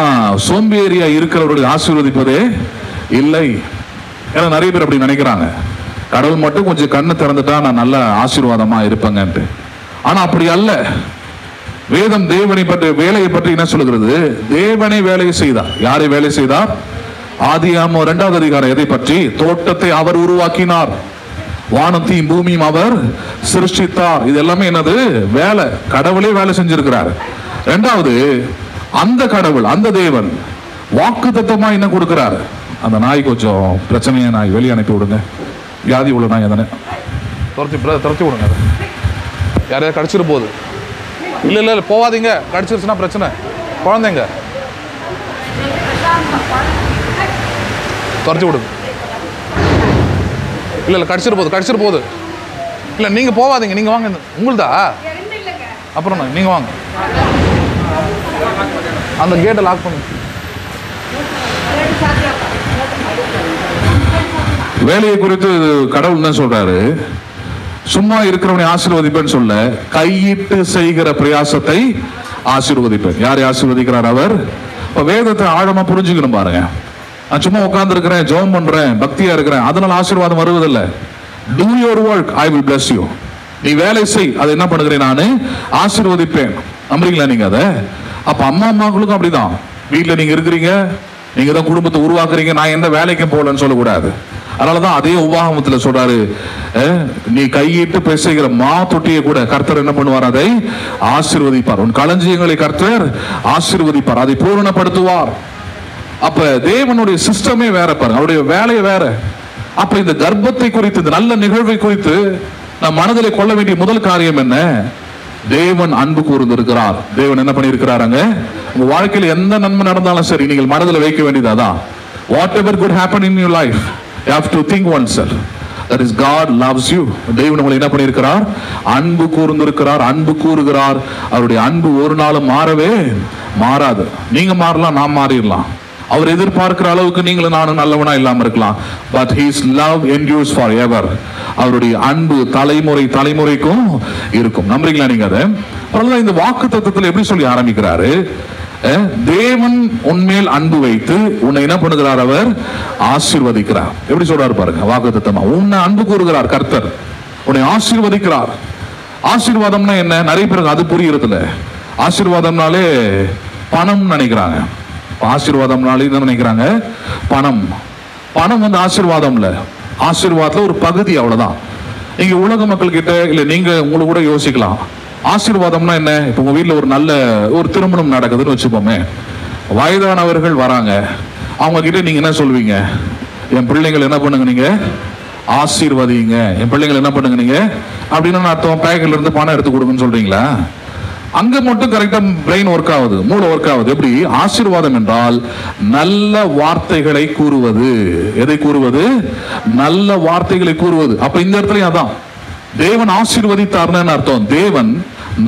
சோம்பேறியா இருக்கிறவருடைய ஆசீர்வதிப்பதே இல்லை. ஏன்னா நிறைய பேர் அப்படி நினைக்கிறாங்க, கடவுள் மட்டும் கொஞ்சம் கண்ணு திறந்துட்டா நான் நல்ல ஆசீர்வாதமா இருப்பேங்கன்ட்டு. ஆனா அப்படி அல்ல. வேதம் தேவனை பற்றி, வேலையை பற்றி என்ன சொல்கிறது? தேவனை வேலையை செய்தார். யாரை வேலை செய்தார்? ஆதியாகமம் 2வது அதிகாரம் எதை பற்றி? தோட்டத்தை அவர் உருவாக்கினார், வானத்தையும் பூமியும் அவர் சிருஷ்டித்தார். இது எல்லாமே என்னது? வேலை. கடவுளே வேலை செஞ்சிருக்கிறார். 2வது, அந்த கடவுள், அந்த தேவன் வாக்குத்தத்தமா என்ன கொடுக்கிறார்? அந்த நாய் கொஞ்சம் பிரச்சனையை நாய் வெளியே அனுப்பி விடுங்க, வியாதி உள்ள நாய் தானே, துரத்தி விடுங்க. யாரையா கடிச்சிட்டு போகுது? இல்லை போவாதீங்க, கடிச்சிருச்சுன்னா பிரச்சனை. குழந்தைங்க துரத்தி விடுங்க. இல்லை கடிச்சிட்டு போகுது. இல்லை நீங்கள் போவாதீங்க, நீங்கள் வாங்க. உங்களுதா? அப்புறம் நீங்கள் வாங்க, அந்த கேட்டை லாக் பண்ணுங்க. வேலையை குறித்து கடவுள் என்ன சொல்றாரு? சும்மா இருக்கிறவனை ஆசீர்வதிப்பேன்னு சொல்ல, கையிட்டு செய்கிற பிரயாசத்தை ஆசீர்வதிப்பேன். யாரை ஆசீர்வதிக்கிறார் அவர்? இப்ப வேதத்தை ஆழமா புரிஞ்சுக்கணும் பாருங்க. நான் சும்மா உட்கார்ந்து இருக்கிறேன், ஜெபம் பண்றேன், பக்தியா இருக்கிறேன், அதனால ஆசீர்வாதம் வருவதில்லை. Do your work, I will bless you. நீ வேலை செய், அதை என்ன பண்ணுகிறேன்? நானு ஆசீர்வதிப்பேன். நம்புறீங்களா நீங்க அதை? அப்ப அம்மாக்களுக்கும் அப்படிதான். வீட்டுல நீங்க இருக்கிறீங்க, நீங்க தான் குடும்பத்தை உருவாக்குறீங்க, நான் எந்த வேலைக்கும் போகலன்னு சொல்லக்கூடாது. அதனாலதான் அதே உபாகமத்துல சொல்றாரு, நீ கையிட்டு பேசுகிற மா தொட்டியை கூட கர்த்தர் என்ன பண்ணுவார்? அதை ஆசீர்வதிப்பார். உன் களஞ்சியங்களை கர்த்தர் ஆசீர்வதிப்பார், அதை பூரணப்படுத்துவார். அப்ப தேவனுடைய சிஸ்டமே வேற பாருங்க, அவருடைய வேலையை வேற. அப்ப இந்த கர்ப்பத்தை குறித்து, இந்த நல்ல நிகழ்வை குறித்து நம் மனதில் கொள்ள வேண்டிய முதல் காரியம் என்ன? தேவன் அன்பு கூர்ந்திருக்கிறார். தேவன் என்ன பண்ணியிருக்கிறாங்க? உங்க வாழ்க்கையில் எந்த நன்மை நடந்தாலும் சரி, நீங்கள் மனதில் வைக்க வேண்டியது அதான். Whatever could happen in your life, you have to think oneself, that is God loves you. தேவன் உங்களை என்ன பண்ணியிருக்கிறார்? அன்பு கூர்ந்திருக்கிறார், அன்பு கூறுகிறார். அவருடைய அன்பு ஒரு நாளும் மாறவே மாறாது. நீங்க மாறலாம், நாம் மாறிடலாம். அவர் எதிர்பார்க்கிற அளவுக்கு நீங்களும் நானும் நல்லவனா இல்லாம இருக்கலாம். But his love endures forever. அவருடைய அன்பு தலைமுறை தலைமுறைக்கும் இருக்கும். நம்புறீங்களா நீங்க அதை? அதனால இந்த வாக்குத்தத்தத்தில் எப்படி சொல்லி ஆரம்பிக்கிறாரு? தேவன் உன்மேல் அன்பு வைத்து உன்னை என்ன பண்ணுகிறார்? அவர் ஆசீர்வதிக்கிறார். எப்படி சொல்றாரு பாருங்க வாக்குத்தத்தமா. உன்னை அன்பு கூறுகிறார் கர்த்தர், உன்னை ஆசீர்வதிக்கிறார். ஆசீர்வாதம்னா என்ன? நிறைய பேருக்கு அது புரியுறதுல. ஆசீர்வாதம்னாலே பணம் நினைக்கிறாங்க. ஆசீர்வாதம்னாலே என்ன நினைக்கிறாங்க? பணம். பணம் வந்து ஆசீர்வாதம் இல்ல, ஆசீர்வாதத்துல ஒரு பகுதி, அவ்வளவுதான். நீங்க உலக மக்கள் கிட்ட இல்ல, நீங்க உங்களுக்கு கூட யோசிக்கலாம், ஆசீர்வாதம்னா என்ன? இப்ப உங்க வீட்டுல ஒரு நல்ல ஒரு திருமணம் நடக்குதுன்னு வச்சுப்போமே, வயதானவர்கள் வராங்க, அவங்க கிட்ட நீங்க என்ன சொல்வீங்க? என் பிள்ளைங்களை என்ன பண்ணுங்க, நீங்க ஆசீர்வதிங்க, என் பிள்ளைங்களை என்ன பண்ணுங்க நீங்க அப்படின்னு அர்த்தம். பேக்கெட்ல இருந்து பணம் எடுத்து கொடுங்கன்னு சொல்றீங்களா? அங்க மட்டும் கரெக்டா பிரெயின் ஒர்க் ஆகுது, மூளை ஒர்க் ஆகுது. எப்படி? ஆசீர்வாதம் என்றால் நல்ல வார்த்தைகளை கூறுவது. எதை கூறுவது? நல்ல வார்த்தைகளை கூறுவது. அப்ப இந்த இடத்துலயும் அதான், தேவன் ஆசீர்வதித்தார்னு அர்த்தம். தேவன்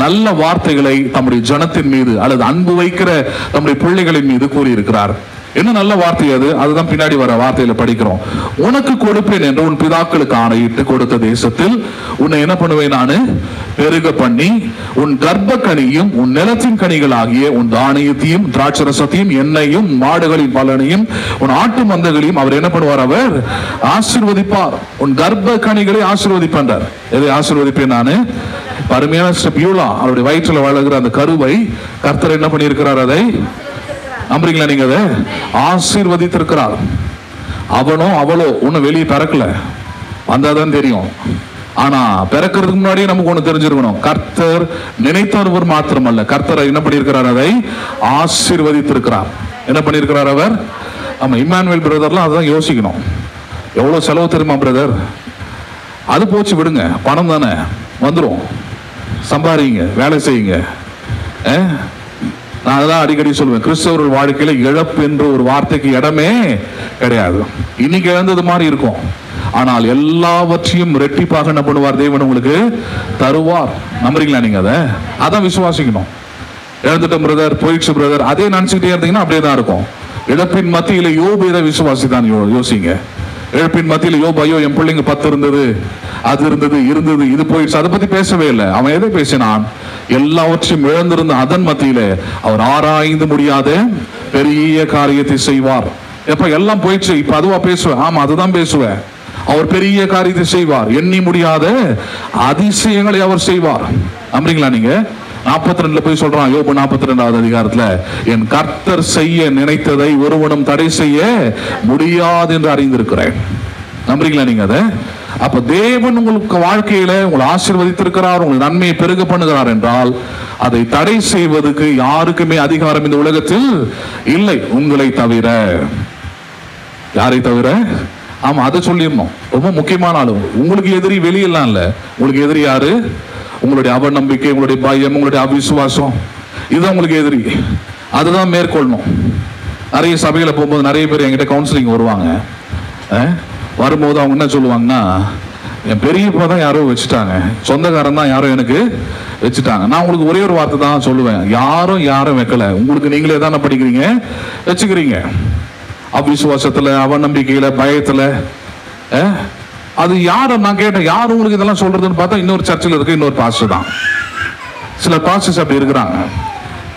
நல்ல வார்த்தைகளை தம்முடைய ஜனத்தின் மீது அல்லது அன்பு வைக்கிற தம்முடைய பிள்ளைகளின் மீது கூறியிருக்கிறார். என்ன நல்ல வார்த்தை அது? அதுதான் பின்னாடி வர வார்த்தையில படிக்கிறோம். உனக்கு கொடுப்பேன் என்று உன் பிதாக்களுக்கு ஆணையிட்டு கொடுத்த தேசத்தில் உன்னை என்ன பண்ணுவேன்? நானு பெருக பண்ணி உன் கர்ப்ப கனியும் உன் நிலத்தின் கனிகள் ஆகிய உன் தானியத்தையும் திராட்சரசத்தையும் எண்ணெயும் மாடுகளின் பலனையும் உன் ஆட்டு மந்தங்களையும் அவர் என்ன பண்ணுவார்? அவர் ஆசீர்வதிப்பார். உன் கர்ப்ப கனிகளை ஆசீர்வதிப்பார். எதை ஆசீர்வதிப்பேன்? நானு அருமையான பியூலா, அவருடைய வயிற்றில் வளர்கிற அந்த கருவை கர்த்தர் என்ன பண்ணியிருக்கிறார்? அதை நம்புறீங்களா நீங்க? அதை ஆசீர்வதித்திருக்கிறார். அவனோ அவளோ ஒன்னும் வெளியே பிறக்கல, வந்தாதான் தெரியும். ஆனா பிறக்கிறதுக்கு முன்னாடியே நமக்கு ஒண்ணு தெரிஞ்சிருக்கணும், கர்த்தர் நினைத்தவர் மாத்திரமல்ல, கர்த்தர் என்ன பண்ணியிருக்கிறார்? அதை ஆசீர்வதித்திருக்கிறார். என்ன பண்ணியிருக்கிறார் அவர்? ஆமா, இம்மானுவேல் பிரதர்லாம் அதான் யோசிக்கணும். எவ்வளவு செலவு தெரியுமா பிரதர்? அது போச்சு விடுங்க, பணம் தானே வந்துடும், சம்பாதிங்க, வேலை செய்யுங்க. நான் அதான் அடிக்கடி சொல்லுவேன், கிறிஸ்தவர்கள் வாழ்க்கையில இழப்பு என்ற ஒரு வார்த்தைக்கு இடமே கிடையாது. இன்னைக்கு இழந்தது மாதிரி இருக்கும், ஆனால் எல்லாவற்றையும் ரெட்டிப்பாக என்ன பண்ணுவார்? தேவன் உங்களுக்கு தருவார். நம்புறீங்களா நீங்க? அதை அதான் விசுவாசிக்கணும். இழந்துட்டோம் பிரதர், போயிடுச்சு பிரதர், அதே நினைச்சுக்கிட்டே இருந்தீங்கன்னா அப்படியே தான் இருக்கும். இழப்பின் மத்தியில யோபு இதை விசுவாசி தான் யோசிங்க. இழப்பின் மத்தியில யோபு, ஐயோ என் பிள்ளைங்க 10 இருந்தது, அது இருந்தது, இருந்தது, இது போயிடுச்சு, அதை பத்தி பேசவே இல்லை. அவன் எதை பேசினான்? எல்லாவற்றையும் இழந்திருந்த அதன் மத்தியில அவர் ஆராய்ந்து முடியாத பெரிய காரியத்தை செய்வார். எப்ப எல்லாம் போயிடுச்சு, இப்ப அதுவா பேசுவேன்? ஆமா, அதுதான் பேசுவேன். அவர் பெரிய காரியத்தை செய்வார், எண்ணி முடியாத அதிசயங்களை அவர் செய்வார். நம்புறீங்களா நீங்க? 42 போய் சொல்றான் யோபு 42வது அதிகாரத்துல, என் கர்த்தர் செய்ய நினைத்ததை ஒருவனும் தடை செய்ய முடியாது என்று அறிந்திருக்கிறேன். நம்புறீங்களா நீங்க அதை? அப்ப தேவன் உங்களுக்கு வாழ்க்கையில உங்களை ஆசீர்வதித்திருக்கிறார், உங்களுக்கு நன்மையை பெருக பண்ணுகிறார் என்றால் அதை தடை செய்வதற்கு யாருக்குமே அதிகாரம் இந்த உலகத்தில் இல்லை, உங்களை தவிர. யாரை தவிர? ஆமா, அதை சொல்லிடணும். ரொம்ப முக்கியமான ஆளு. உங்களுக்கு எதிரி வெளியெல்லாம் இல்ல, உங்களுக்கு எதிரி யாரு? உங்களுடைய அவநம்பிக்கை, உங்களுடைய பயம், உங்களுடைய அவிசுவாசம், இதுதான் உங்களுக்கு எதிரி. அதுதான் மேற்கொள்ளணும். நிறைய சபையில போகும்போது நிறைய பேர் என்கிட்ட கவுன்சிலிங் வருவாங்க. வரும்போது அவங்க என்ன சொல்லுவாங்கன்னா, என் பெரியப்பா தான் யாரோ வச்சுட்டாங்க, சொந்தக்காரன் தான் யாரோ எனக்கு வச்சுட்டாங்க. நான் உங்களுக்கு ஒரே ஒரு வார்த்தை தான் சொல்லுவேன், யாரும் வைக்கல, உங்களுக்கு நீங்களே தானே படிக்கிறீங்க, வச்சுக்கிறீங்க. அவிசுவாசத்துல, அவநம்பிக்கையில, பயத்துல. அது யாரை நான் கேட்டேன், யார் உங்களுக்கு இதெல்லாம் சொல்றதுன்னு பார்த்தா இன்னொரு சர்ச்சில் இருக்கு, இன்னொரு பாஸ்டர் தான். சில பாஸ்டர்ஸ் அப்படி இருக்கிறாங்க.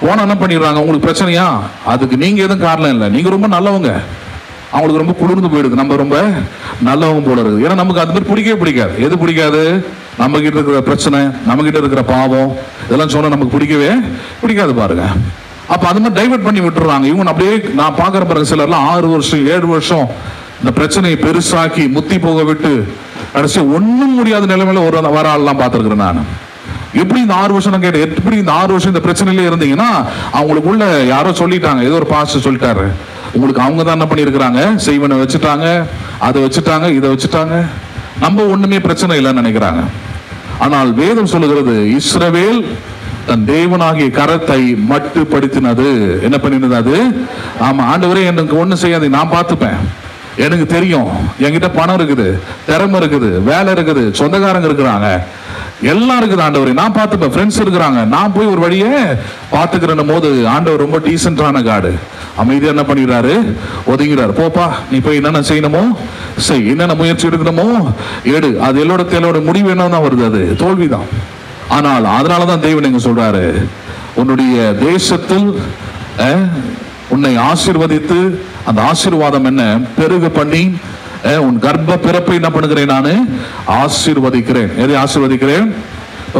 போன என்ன பண்ணிடுறாங்க, உங்களுக்கு பிரச்சனையா, அதுக்கு நீங்க எதுவும் காரணம் இல்லை, நீங்க ரொம்ப நல்லவங்க, அவங்களுக்கு ரொம்ப குளிர்ந்து போயிடுது, நம்ம ரொம்ப நல்லவங்க போல இருக்குது. ஏன்னா நமக்கு அது மாதிரி பிடிக்கவே பிடிக்காது. எது பிடிக்காது? நம்ம கிட்ட இருக்கிற பிரச்சனை, நம்ம கிட்ட இருக்கிற பாவம், இதெல்லாம் சொன்னா நமக்கு பிடிக்கவே பிடிக்காது பாருங்க. அப்ப அது மாதிரி டைவர்ட் பண்ணி விட்டுறாங்க. இவங்க அப்படியே நான் பாக்குற பாருங்க, சிலர்லாம் 6 வருஷம் 7 வருஷம் இந்த பிரச்சனையை பெருசாக்கி முத்தி போக விட்டு கடைசி ஒன்னும் முடியாத நிலைமையில வர ஆள்லாம் பார்த்திருக்கிறேன் நான். எப்படி இந்த 6 வருஷம் கேட்டேன், எப்படி இந்த 6 வருஷம் இந்த பிரச்சனையில இருந்தீங்கன்னா அவங்களுக்குள்ள யாரோ சொல்லிட்டாங்க, ஏதோ ஒரு பாஸ்டர் சொல்லிட்டாரு, உங்களுக்கு அவங்க தான் என்ன பண்ணியிருக்கிறாங்க, செய்வனை வச்சுட்டாங்க, அதை வச்சுட்டாங்க, இதை வச்சுட்டாங்க, நம்ம ஒண்ணுமே பிரச்சனை இல்லைன்னு நினைக்கிறாங்க. ஆனால் வேதம் சொல்லுகிறது, இஸ்ரவேல் தன் தேவனாகிய கரத்தை மட்டுப்படுத்தினது. என்ன பண்ணினது அது? ஆமா, ஆண்டவரே எனக்கு ஒண்ணு செய்யாது, நான் பார்த்துப்பேன், எனக்கு தெரியும், என்கிட்ட பணம் இருக்குது, திறமை இருக்குது, வேலை இருக்குது, சொந்தக்காரங்க இருக்கிறாங்க, எல்லாம் இருக்குது ஆண்டவரே, நான் பார்த்துப்பேன், ஃப்ரெண்ட்ஸ் இருக்கிறாங்க, நான் போய் ஒரு வழியே பார்த்துக்கிறேன் போது ஆண்டவர் ரொம்ப டீசென்டான காடு. அமைதியா என்ன பண்ணிடுறாரு, ஒதுங்கிறாரு. போப்பா, நீ போய் என்னென்ன செய்யணுமோ செய், என்னென்ன முயற்சி எடுக்கணுமோ எடு. அது எல்லோட முடிவு என்னன்னா வருது, அது தோல்விதான். ஆனால் அதனாலதான் தேவன் எங்க சொல்றாரு, உன்னுடைய தேசத்தில் உன்னை ஆசீர்வதித்து, அந்த ஆசீர்வாதம் என்ன, பெருக பண்ணி உன் கர்ப்ப பிறப்பை என்ன பண்ணுகிறேன், நான் ஆசீர்வதிக்கிறேன். எதை ஆசீர்வதிக்கிறேன்?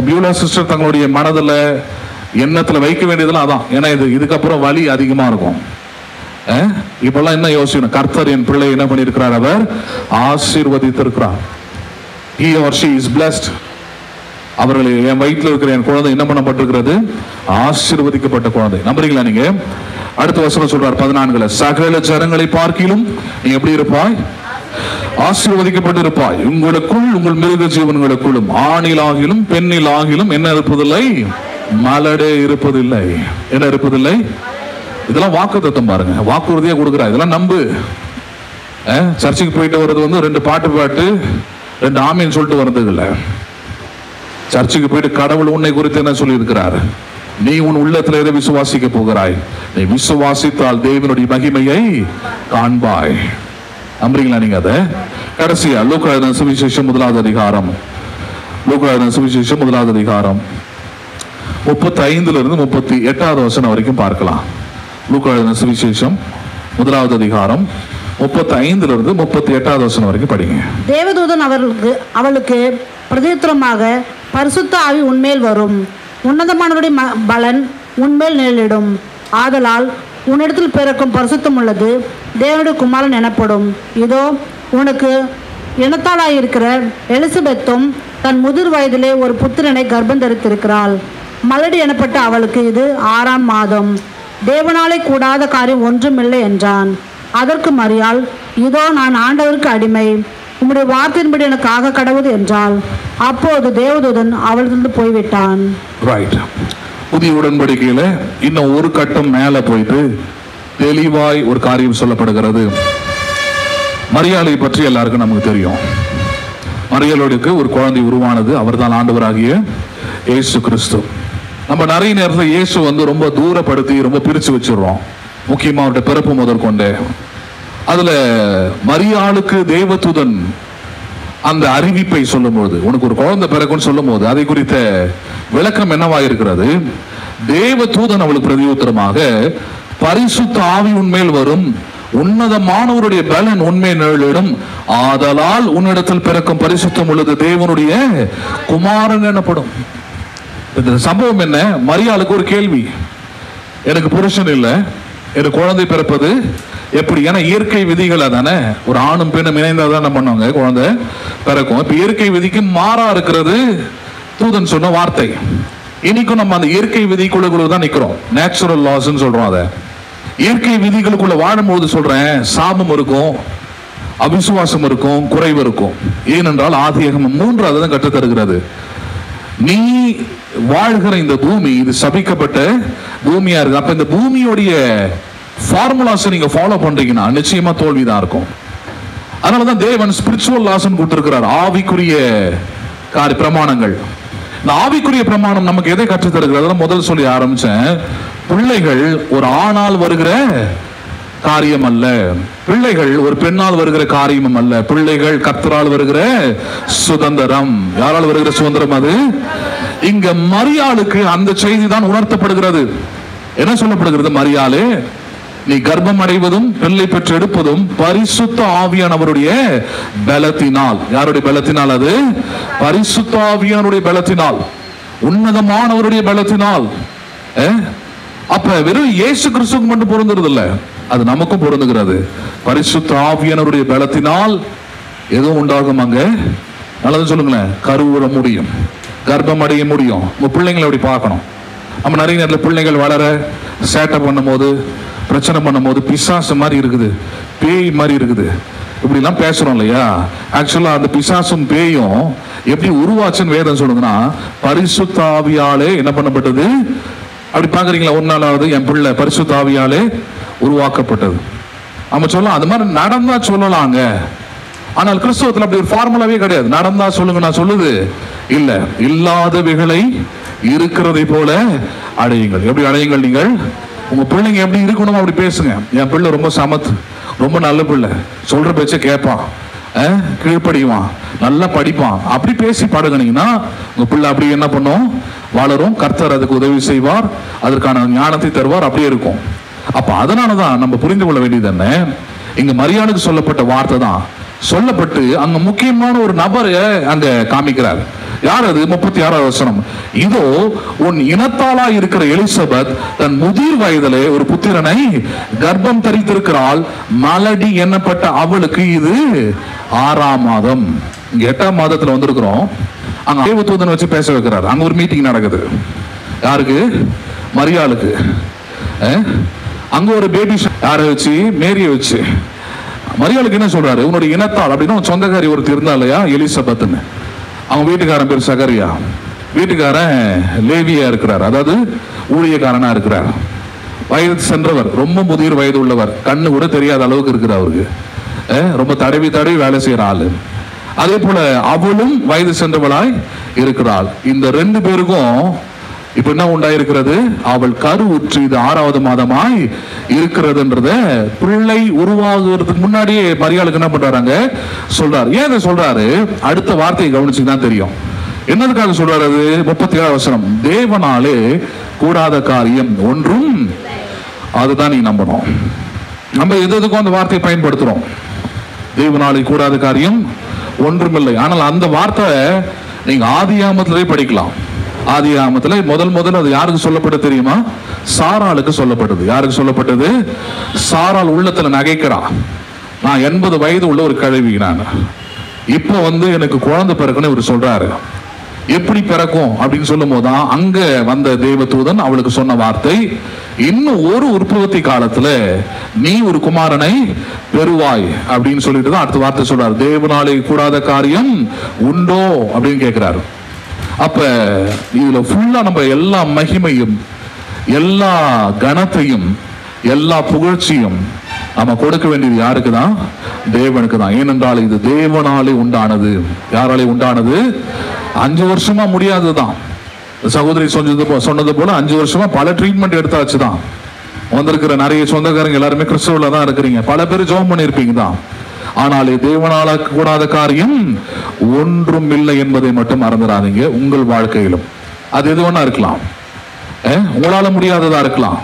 பியூலா சிஸ்டர் தங்களுடைய மனதில் எண்ணத்துல வைக்க வேண்டியதெல்லாம் அதான். ஏன்னா இதுக்கப்புறம் வலி அதிகமா இருக்கும். இப்பெல்லாம் என்ன யோசிக்கணும், கர்த்தர் என் பிள்ளை என்ன பண்ணியிருக்கிறார், அவர் ஆசீர்வதித்திருக்கிறார். he or she is blessed. அவர்கள் என் வயிற்றில் இருக்கிற என் குழந்தை என்ன பண்ணப்பட்டிருக்கிறது, ஆசீர்வதிக்கப்பட்ட குழந்தை. நம்புறீங்களா நீங்க? அடுத்த வசனம் சொல்றார் 14, சகல ஜனங்களை பார்க்கிலும் நீ எப்படி இருப்பாய், ஆசீர்வதிக்கப்பட்டிருப்பாய். உங்களுக்குள் உங்கள் மிருக ஜீவன்களுக்குள்ளும் ஆணிலாகிலும் பெண்ணிலாகிலும் என்ன இருப்பதில்லை, மலடே இருப்பதில்லை. என்ன இருப்பதில்லை? இதெல்லாம் வாக்குத்தத்தம் பாருங்க, வாக்குறுதியா கொடுக்குறா. இதெல்லாம் நம்பு. சர்ச்சுக்கு போயிட்டு வர்றது ரெண்டு பாட்டு ரெண்டு ஆமீன் சொல்லிட்டு வர்றது இல்லை. சர்ச்சுக்கு போயிட்டு கடவுள் உன்னை குறித்து என்ன சொல்லி இருக்கிறார், நீ உன் உள்ளத்துல எதை விசுவாசிக்க போகிறாய், நீ விசுவாசித்தால் தேவனுடைய மகிமையை காண்பாய். நம்புறீங்களா நீங்க? அதை கடைசியா லூக்கா எழுதின சுவிசேஷம் 1வது அதிகாரம், லூக்கா எழுதின சுவிசேஷம் 1வது அதிகாரம் 35 இருந்து 38வது வசனம் வரைக்கும் பார்க்கலாம். லூக்கா எழுதின சுவிசேஷம் 1வது அதிகாரம் 35 இருந்து 38வது வசனம் வரைக்கும் படிங்க. தேவதூதன் அவளுக்கு பிரதியுத்தரமாக, பரிசுத்த ஆவி உன்மேல் வரும், உன்னதமானவருடைய பலன் உன்மேல் நிழலிடும், ஆதலால் உன்னிடத்தில் பிறக்கும் பரிசுத்தம் உள்ளது தேவனுடைய குமாரன் எனப்படும். இதோ உனக்கு இனத்தாளாயிருக்கிற எலிசபெத்தும் தன் முதிர் வயதிலே ஒரு புத்திரனை கர்ப்பம் தரித்திருக்கிறாள். மலடி எனப்பட்ட அவளுக்கு இது 6ஆம் மாதம். தேவனாலே கூடாத காரியம் ஒன்றுமில்லை என்றான். அதற்கு மரியாள், இதோ நான் ஆண்டவருக்கு அடிமை, உம்முடைய வார்த்தையின்படி எனக்கு ஆக கடவுது என்றாள். அப்போது தேவதூதன் அவளிருந்து போய்விட்டான். ரைட். புதிய உடன்படிக்கையில இன்னும் ஒரு கட்டம் மேல போயிட்டு தெளிவாய் ஒரு காரியம் சொல்லப்படுகிறது. மரியாளை பற்றி எல்லாருக்கும் நமக்கு தெரியும். மரியாளுக்கு ஒரு குழந்தை உருவானது, அவர்தான் ஆண்டவராகிய இயேசு கிறிஸ்து. நம்ம நிறைய நேரத்தில் இயேசு ரொம்ப தூரப்படுத்தி ரொம்ப பிரிச்சு வச்சிடறோம். முக்கியமா அவருடைய பிறப்பு முதற்கொண்டு அதுல மரியாளுக்கு தேவதூதன் அந்த அறிவிப்பை சொல்லும் போது, உனக்கு ஒரு குழந்தை பிறக்குன்னு சொல்லும் போது அதை குறித்த விளக்கம் என்னவா இருக்கிறது, தேவதூதன் அவளுக்கு பிரதியுத்தரமாக, பரிசுத்த ஆவி உன்மேல் வரும், உன்னதமானவருடைய பலன் உன்மேல் நிழலிடும், ஆதலால் உன்னிடத்தில் பிறக்கும் பரிசுத்தம் உள்ளது தேவனுடைய குமாரன் எனப்படும். இந்த சம்பவம் என்ன, மரியாளுக்கு ஒரு கேள்வி, எனக்கு புருஷன் இல்லை, எனக்கு குழந்தை பிறப்பது எப்படி? ஏன்னா இயற்கை விதிகள் தானே, ஒரு ஆணும் பெண்ணும் இணைந்தாதான் என்ன பண்ணுவாங்க, குழந்தை பிறக்கும். இப்ப இயற்கை விதிக்கு மாறா இருக்கிறது தூதன் சொன்ன வார்த்தை. இன்னைக்கும் நம்ம அந்த இயற்கை விதிக்குள்ள தான் நிக்கிறோம், நேச்சுரல் லாஸ் சொல்றோம். அதை இயற்கை விதிகளுக்குள்ள வாழும்போது சொல்றேன், சாபம் இருக்கும், அவிசுவாசம் இருக்கும், குறைவு இருக்கும். ஏனென்றால் ஆதியாகமம் 3 அதை தான் கற்றுத் தருகிறது. நீ வாழ்கிற இந்த பூமி இது சபிக்கப்பட்ட பூமியா இருக்கு. அப்ப இந்த பூமியோடைய ஃபார்முலாஸ் நீங்க ஃபாலோ பண்றீங்கன்னா நிச்சயமா தோல்விதான் இருக்கும். அதனாலதான் தேவன் ஸ்பிரிச்சுவல் லாஸ் கொடுத்திருக்கிறார், ஆவிக்குரிய பிரமாணங்கள். இந்த ஆவிக்குரிய பிரமாணம் நமக்கு எதை கற்றுத் தருகிறது? முதல் சொல்லி ஆரம்பிச்சேன், பிள்ளைகள் ஒரு ஆணால் வருகிற காரியம் அல்ல, பிள்ளைகள் ஒரு பெண்ணால் வருகிற காரியமும் அல்ல, பிள்ளைகள் கர்த்தரால் வருகிற சுதந்திரம். யாரால் வருகிற சுதந்திரம் அது? இங்க மரியாளுக்கு அந்த செய்தி தான் உணர்த்தப்படுகிறது. என்ன சொல்லப்படுகிறது? மரியாளே, நீ கர்ப்பம் அடைவதும் பிள்ளை பெற்று எடுப்பதும் பரிசுத்த ஆவியானவருடைய பலத்தினால். யாருடைய பலத்தினால்? அது பரிசுத்த ஆவியானுடைய பலத்தினால், உன்னதமானவருடைய பலத்தினால். அப்ப வெறும் இயேசு கிறிஸ்துவுக்கு மட்டும் பொருந்துறது இல்ல, அது நமக்கும் பொருந்துகிறது. பரிசுத்த ஆவியானவருடைய பலத்தினால் எதுவும் உண்டாகும். அங்க நல்லது சொல்லுங்களேன், கருவுற முடியும், கர்ப்பம் அடைய முடியும். உங்க பிள்ளைங்களை அப்படி பார்க்கணும். நம்ம நிறைய நேரத்தில் பிள்ளைகள் வளர சேட்டை பண்ணும் போது பிரச்சனை பண்ணும்போது பிசாசு மாதிரி இருக்குது, பேய் மாதிரி இருக்குது, இப்படிலாம் பேசுறோம் இல்லையா? ஆக்சுவலா அந்த பிசாசும் பேயும் எப்படி உருவாச்சுன்னு வேதம் சொல்லுதுன்னா, பரிசுத்த ஆவியாலே என்ன பண்ணப்பட்டது? அப்படி பாக்குறீங்களா? ஒரு நாளாவது என் பிள்ளை பரிசுத்த ஆவியாலே உருவாக்கப்பட்டது. நம்ம சொல்லலாம், அது மாதிரி நடந்தா சொல்லலாங்க. ஆனால் கிறிஸ்தவத்தில் அப்படி ஒரு ஃபார்முலாவே கிடையாது. நடந்தா சொல்லுங்க நான் சொல்லுது இல்ல, இல்லாதவைகளை இருக்கிறதை போல அடையுங்கள். எப்படி அடையுங்கள்? நீங்கள் உங்க பிள்ளைங்க எப்படி இருக்கணும் அப்படி பேசுங்க. என் பிள்ளை ரொம்ப சமத்து, ரொம்ப நல்ல பிள்ளை, சொல்ற பேச்ச கேட்பான், கீழ்ப்படிவான், நல்லா படிப்பான், அப்படி பேசி பழகுனீங்கன்னா உங்க பிள்ளை அப்படி என்ன பண்ணும்? வளரும். கர்த்தர் அதுக்கு உதவி செய்வார், அதற்கான ஞானத்தை தருவார், அப்படியே இருக்கும். அப்ப அதனாலதான் நம்ம புரிந்து கொள்ள வேண்டியது என்ன, இங்க மரியாளுக்கு சொல்லப்பட்ட வார்த்தை தான் சொல்லப்பட்டு அங்க முக்கியமான ஒரு நபரை அங்க காமிக்கிறார். யார் அது? 36வது வசனம். இதோ உன் இனத்தாளா இருக்கிற எலிசபெத் தன் முதிர் வயதிலே ஒரு புத்திரனை கர்ப்பம் தரித்திருக்கிறாள். மலடி எண்ணப்பட்ட அவளுக்கு இது 6ஆம் மாதம். இங்க 8ஆம் மாதத்துல வந்திருக்கிறோம். அங்க தேவதூதன் வச்சு பேச வைக்கிறார். அங்க ஒரு மீட்டிங் நடக்குது. யாருக்கு? மரியாளுக்கு. அங்க ஒரு பேபி யாரை வச்சு? மேரியை வச்சு. மரியாளுக்கு என்ன சொல்றாரு? உன்னுடைய இனத்தால் அப்படின்னா சொந்தக்காரி ஒருத்தர் இருந்தா இல்லையா, எலிசபெத்னு. அவங்க வீட்டுக்காரன் பேர் சகரியா, வீட்டுக்காரன் லேவியா இருக்கிறார், அதாவது ஊழியக்காரனா இருக்கிறார். வயது சென்றவர், ரொம்ப முதிர் வயது உள்ளவர், கண்ணு கூட தெரியாத அளவுக்கு இருக்கிற அவருக்கு, ரொம்ப தடவி தடவி வேலை செய்யற ஆளு. அதே போல அவளும் வயது சென்றவளாய் இருக்கிறாள். இந்த 2 பேருக்கும் இப்ப என்ன உண்டாயிருக்கிறது? அவள் கரு உற்று இது 6வது மாதமாய் இருக்கிறதுன்றத பிள்ளை உருவாகுறதுக்கு முன்னாடியே மரியாளுக்கு என்ன பண்றாங்க சொல்றாரு. ஏன் சொல்றாரு? அடுத்த வார்த்தையை கவனிச்சுதான் தெரியும் என்னதுக்காக சொல்றாரு. அது 37வது வசனம். தேவனாலே கூடாத காரியம் ஒன்றும், அதுதான் நீ நம்பணும். நம்ம எதுக்கும் அந்த வார்த்தையை பயன்படுத்துறோம். தேவனாலே கூடாத காரியம் ஒன்றுமில்லை. ஆனால் அந்த வார்த்தை நீங்க ஆதியாகமத்திலே படிக்கலாம். ஆதியாகமத்துல முதல் அது யாருக்கு சொல்லப்பட்டது தெரியுமா? சாராளுக்கு சொல்லப்பட்டது. யாருக்கு சொல்லப்பட்டது? சாராள் உள்ளத்துல நகைக்கிறான். நான் 80 வயது உள்ள ஒரு கிழவி, நான் இப்ப எனக்கு குழந்தை பிறக்குன்னு இவர் சொல்றாரு. எப்படி பிறக்கும் அப்படின்னு சொல்லும் போதுதான் அங்க வந்த தேவதூதன் அவளுக்கு சொன்ன வார்த்தை, இன்னும் ஒரு உற்பத்தி காலத்துல நீ ஒரு குமாரனை பெறுவாய் அப்படின்னு சொல்லிட்டு தான் அடுத்த வார்த்தை சொல்றாரு. தேவனாலே கூடாத காரியம் உண்டோ அப்படின்னு கேட்கிறாரு. அப்ப இதுல ஃபுல்லா நம்ம எல்லா மகிமையும், எல்லா கனத்தையும், எல்லா புகழ்ச்சியும் நம்ம கொடுக்க வேண்டியது யாருக்கு தான்? தேவனுக்கு தான். ஏனென்றால் இது தேவனாலே உண்டானது. யாராலே உண்டானது? 5 வருஷமா முடியாதுதான். சகோதரி சொன்னது போல 5 வருஷமா பல ட்ரீட்மெண்ட் எடுத்தாச்சு தான். வந்திருக்கிற நிறைய சொந்தக்காரங்க எல்லாருமே கிறிஸ்துவுல தான் இருக்கிறீங்க. பல பேர் ஜெபம் பண்ணியிருப்பீங்க தான். ஆனால் தேவனால கூடாத காரியம் ஒன்றும் இல்லை என்பதை மட்டும் மறந்துடாதீங்க. உங்கள் வாழ்க்கையிலும் அது எது வேணா இருக்கலாம், உங்களால முடியாததா இருக்கலாம்.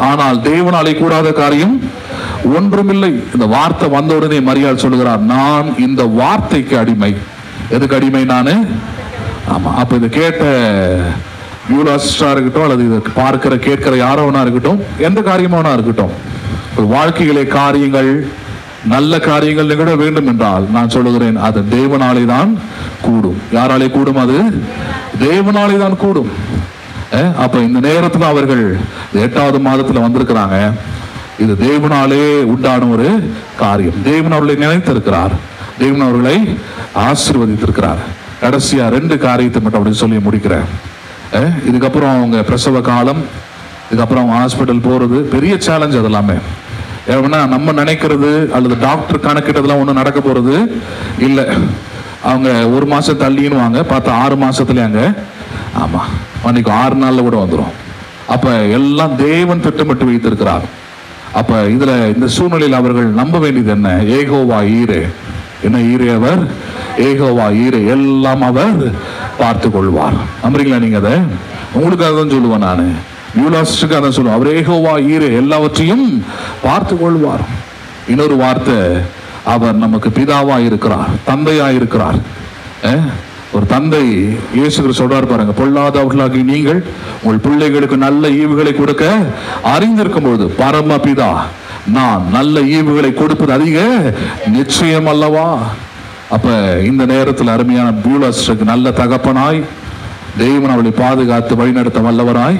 ஆனால் தேவனாலே கூடாத காரியம் ஒன்றுமில்லை. இந்த வார்த்தை வந்த உடனே மரியாள் சொல்லுகிறார், நான் இந்த வார்த்தைக்கு அடிமை. எதுக்கு அடிமை நானு? ஆமா. அப்ப இது கேட்ட யூலாஸ்டா இருக்கட்டும், அல்லது இதை பார்க்கிற கேட்கிற யாரோ வேணா இருக்கட்டும், எந்த காரியமானா இருக்கட்டும், வாழ்க்கையிலே காரியங்கள், நல்ல காரியங்கள் நிகழ வேண்டும் என்றால் நான் சொல்லுகிறேன், அது தேவனாலே தான் கூடும். யாராலே கூடும்? அது தேவனாலே தான் கூடும். அப்ப இந்த நேரத்துல அவர்கள் 8வது மாதத்துல வந்திருக்கிறாங்க. இது தேவனாலே உண்டான ஒரு காரியம். தேவன் அவர்களை நினைத்திருக்கிறார், தேவன் அவர்களை ஆசீர்வதித்திருக்கிறார். கடைசியா 2 காரியத்தை மட்டும் அப்படி சொல்லி முடிக்கிறேன். இதுக்கப்புறம் அவங்க பிரசவ காலம், இதுக்கப்புறம் அவங்க ஹாஸ்பிட்டல் போறது பெரிய சேலஞ்ச். அதெல்லாமே ஏன்னா நம்ம நினைக்கிறது அல்லது டாக்டர் கணக்கிட்டதெல்லாம் ஒன்றும் நடக்க போறது இல்லை. அவங்க 1 மாசம் தள்ளினுவாங்க, பார்த்தா 6 மாசத்துல அங்க, ஆமா அன்னைக்கு 6 நாள்ல கூட வந்துடும். அப்ப எல்லாம் தேவன் திட்டமிட்டு வைத்திருக்கிறார். அப்ப இதுல இந்த சூழ்நிலையில் அவர்கள் நம்ப வேண்டியது என்ன? ஏகோவா ஈரே. என்ன ஈரே? அவர் ஏகோவா ஈரே, எல்லாம் அவர் பார்த்து கொள்வார். நம்புறீங்களா நீங்க? அதை உங்களுக்காக தான் சொல்லுவேன் நான், யூலாஸ்டுக்காக தான் சொல்லுவேன். அவர் ஏகோவா ஈரே, எல்லாவற்றையும் பார்த்து கொள்வார். இன்னொரு வார்த்தை, அவர் நமக்கு பிதாவா இருக்கிறார், தந்தையா இருக்கிறார். ஒரு தந்தை இயேசு சொல்றாரு பாருங்க, பொல்லாதவர்களாகி நீங்கள் உங்கள் பிள்ளைகளுக்கு நல்ல ஈவுகளை கொடுக்க அறிந்திருக்கும் பொழுது பரமபிதா நான் நல்ல ஈவுகளை கொடுப்பது அதிக நிச்சயம் அல்லவா? அப்ப இந்த நேரத்தில் அருமையான பியூலஸ்க்கு நல்ல தகப்பனாய் தேவன் அவளை பாதுகாத்து வழிநடத்த வல்லவராய்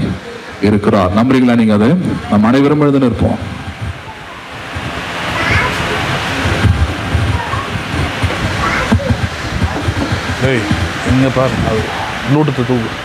இருக்கிறார். நம்புறீங்களா நீங்க? அதை நம்ம அனைவரும் எழுத நிற்போம். இங்க பாரு, அது ப்ளூடூத் தூக்கு.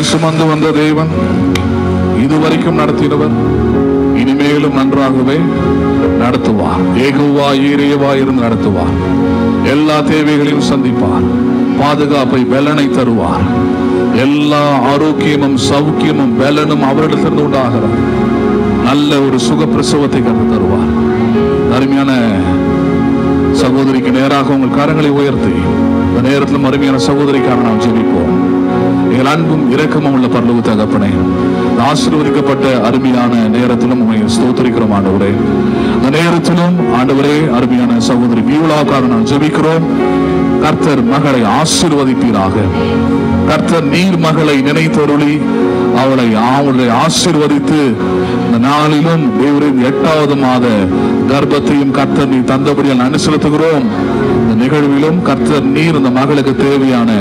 சுமந்து வந்த தேவன் இதுவரைக்கும் நடத்தினவர், இனிமேலும் நன்றாகவே நடத்துவார். ஏகோவா ஈரேவா இருந்து நடத்துவார். எல்லா தேவைகளையும் சந்திப்பார். பாதுகாப்பை பலனை தருவார். எல்லா ஆரோக்கியமும் சௌக்கியமும் பலனும் அவரிடத்திலிருந்து உண்டாகிறார். நல்ல ஒரு சுகப்பிரசவத்தை கண்டு தருவார். அருமையான சகோதரிக்கு நேராக உங்கள் கரங்களை உயர்த்தி இந்த நேரத்திலும் அருமையான சகோதரிக்காக நாம் ஜெபிப்போம். எங்கள் அன்பும் இரக்கமும் உள்ள பரலோக தகப்பனே, ஆசீர்வதிக்கப்பட்ட அருமையான நேரத்திலும் உண்மை ஸ்தோத்திரிக்கிறோம் ஆண்டவரே. இந்த நேரத்திலும் ஆண்டவரே அருமையான சகோதரி வியூலாக்காக நாம் ஜெபிக்கிறோம். கர்த்தர் மகளை ஆசீர்வதிப்பீராக. கர்த்தர் நீர் மகளை நினைத்தருளி அவளை ஆசீர்வதித்து இந்த நாளிலும் தேவரின் 8வது மாத கர்ப்பத்தையும் கர்த்தர் நீர் தந்தபடியால் நன்றி செலுத்துகிறோம். இந்த நிகழ்விலும் கர்த்தர் நீர் இந்த மகளுக்கு தேவையான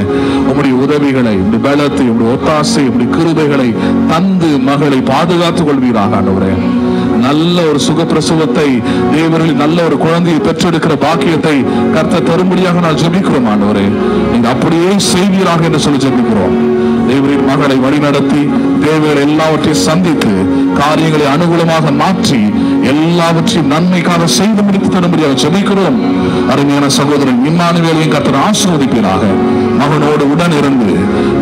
உம்முடைய உதவிகளை, உம்முடைய பலத்தை, உம்முடைய ஒத்தாசை, உம்முடைய கிருபைகளை தந்து மகளை பாதுகாத்துக் கொள்வீராக ஆண்டவரே. நல்ல ஒரு சுகப்பிரசவத்தை தேவரில் நல்ல ஒரு குழந்தையை பெற்றெடுக்கிற பாக்கியத்தை கர்த்தர் தரும்படியாக நான் ஜெபிக்கிறோம் ஆண்டவரே. நீங்க அப்படியே செய்வீராக என்று சொல்லி ஜெபிக்கிறோம். தேவரின் மகளை வழிநடத்தி தேவைகள் எல்லாவற்றையும் சந்தித்து காரியங்களை அனுகூலமாக மாற்றி எல்லாவற்றையும் நன்மைக்காக செய்து முடித்து தரும்படியாக ஜெபிக்கிறோம். அருமையான சகோதரன் இம்மானுவேலையும் கர்த்தர் ஆசீர்வதிப்பீராக. மகனோடு உடன் இருந்து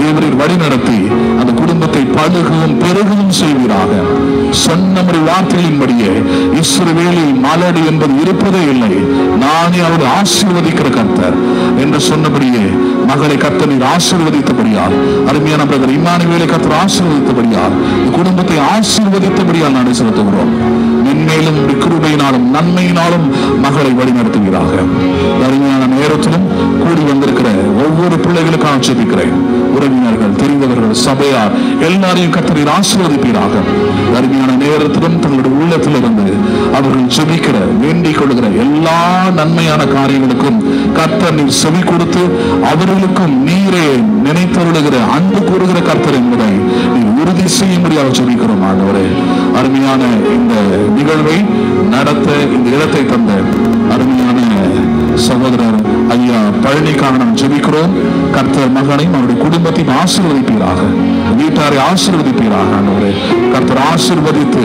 தேவரின் வழிநடத்தி அந்த குடும்பத்தை பழுகவும் பெருகவும் செய்வீராக. சொன்ன வார்த்தையின்படியே இஸ்ரவேலில் மலடு என்பது இருப்பதே இல்லை, நானே அவரை ஆசீர்வதிக்கிற கர்த்தர் என்று சொன்னபடியே மகளை கர்த்தர் நீர் ஆசீர்வதித்தபடியால், அருமையான பிரதர் இம்மானுவேலை கர்த்தர் ஆசீர்வதித்தபடியால், குடும்பத்தை ஆசீர்வதித்தபடியால் நான் செலுத்துகிறோம். மென்மேலும் கிருபையினாலும் நன்மையினாலும் மகளை வழிநடத்துவீராக. அருமையான நேரத்திலும் கூடி வந்திருக்கிற ஒவ்வொரு பிள்ளைகளுக்காக ஜெபிக்கிறேன். உறவினர்கள், தெரிந்தவர்கள், சபையார் எல்லாரையும் கர்த்தர் நீர் ஆசீர்வதிப்பீராக. அருமையான நேரத்திலும் தங்களுடைய உள்ளத்திலிருந்து அவர்கள் ஜெபிக்கிற, வேண்டிக் கொள்கிற எல்லா நன்மையான காரியங்களுக்கும் கர்த்தர் நீர் செவி கொடுத்து அவர்களுக்கும் நீரே நினைத்தருளுகிற அன்பு கூறுகிற கர்த்தர் என்பதை நீர் உறுதி செய்யும்படியாக ஜெபிக்கிறோம் ஆண்டவரே. அருமையான இந்த நிகழ்வை நடத்த இந்த இடத்தை தந்த அருமையான சகோதரர் ஐயா பழனிக்காக நாம் ஜெபிக்கிறோம். கர்த்தர் மகனையும் அவருடைய குடும்பத்தையும் ஆசீர்வதிப்பீராக, வீட்டாரை ஆசீர்வதிப்பீராக ஆண்டவரே. கர்த்தர் ஆசீர்வதித்து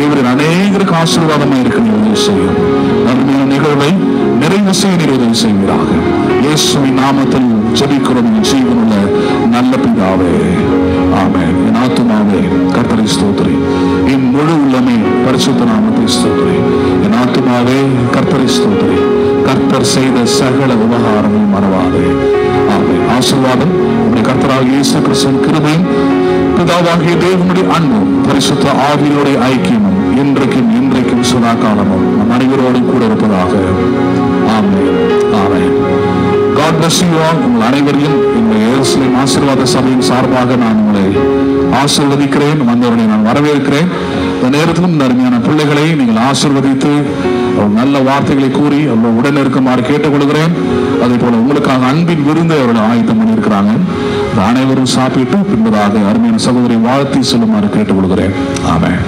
இவரின் அநேகருக்கு ஆசீர்வாதமாக இருக்க நீர் உதவி செய்யும். அருமையான நிகழ்வை நிறைவு செய்ய நீர் உதவி செய்வீராக. இயேசுவின் நாமத்தில் ஜெபிக்கிறோம் ஜீவனுள்ள நல்ல பிதாவே, ஆமென். என் ஆத்துமாவே கர்த்தரை ஸ்தோத்திரி, என் முழு உள்ளமே பரிசுத்த நாமத்தை ஸ்தோத்திரி. என் ஆத்துமாவே கர்த்தரை ஸ்தோத்திரி, கர்த்தர் செய்த சகல உபகாரங்களை மறவாதே. ஆமென். ஆசீர்வாதம் உம்முடைய கர்த்தராகிய இயேசு கிறிஸ்துவின் கிருபையும் பிதாவாகிய தேவனுடைய அன்பும் பரிசுத்த ஆவியோட ஐக்கியமும் இன்றைக்கும் சதா காலமும் நம் அனைவரோடும் கூட இருப்பதாக. ஆமென். ஆமென். God bless you all. உங்கள் அனைவரையும் இந்த எருசலேம் ஆசீர்வாத சபையின் சார்பாக நான் உங்களை ஆசீர்வதிக்கிறேன். வந்தவர்களை நான் வரவேற்கிறேன். இந்த நேரத்திலும் இந்த அருமையான பிள்ளைகளை நீங்கள் ஆசீர்வதித்து நல்ல வார்த்தைகளை கூறி அவர்கள் உடன் இருக்குமாறு கேட்டுக்கொள்கிறேன். அதே போல உங்களுக்காக அன்பின் விருந்து அவர்கள் ஆயத்தம் பண்ணியிருக்கிறாங்க. அனைவரும் சாப்பிட்டு பின்பதாக அருமையான சகோதரி வாழ்த்தி சொல்லுமாறு கேட்டுக்கொள்கிறேன். ஆமென்.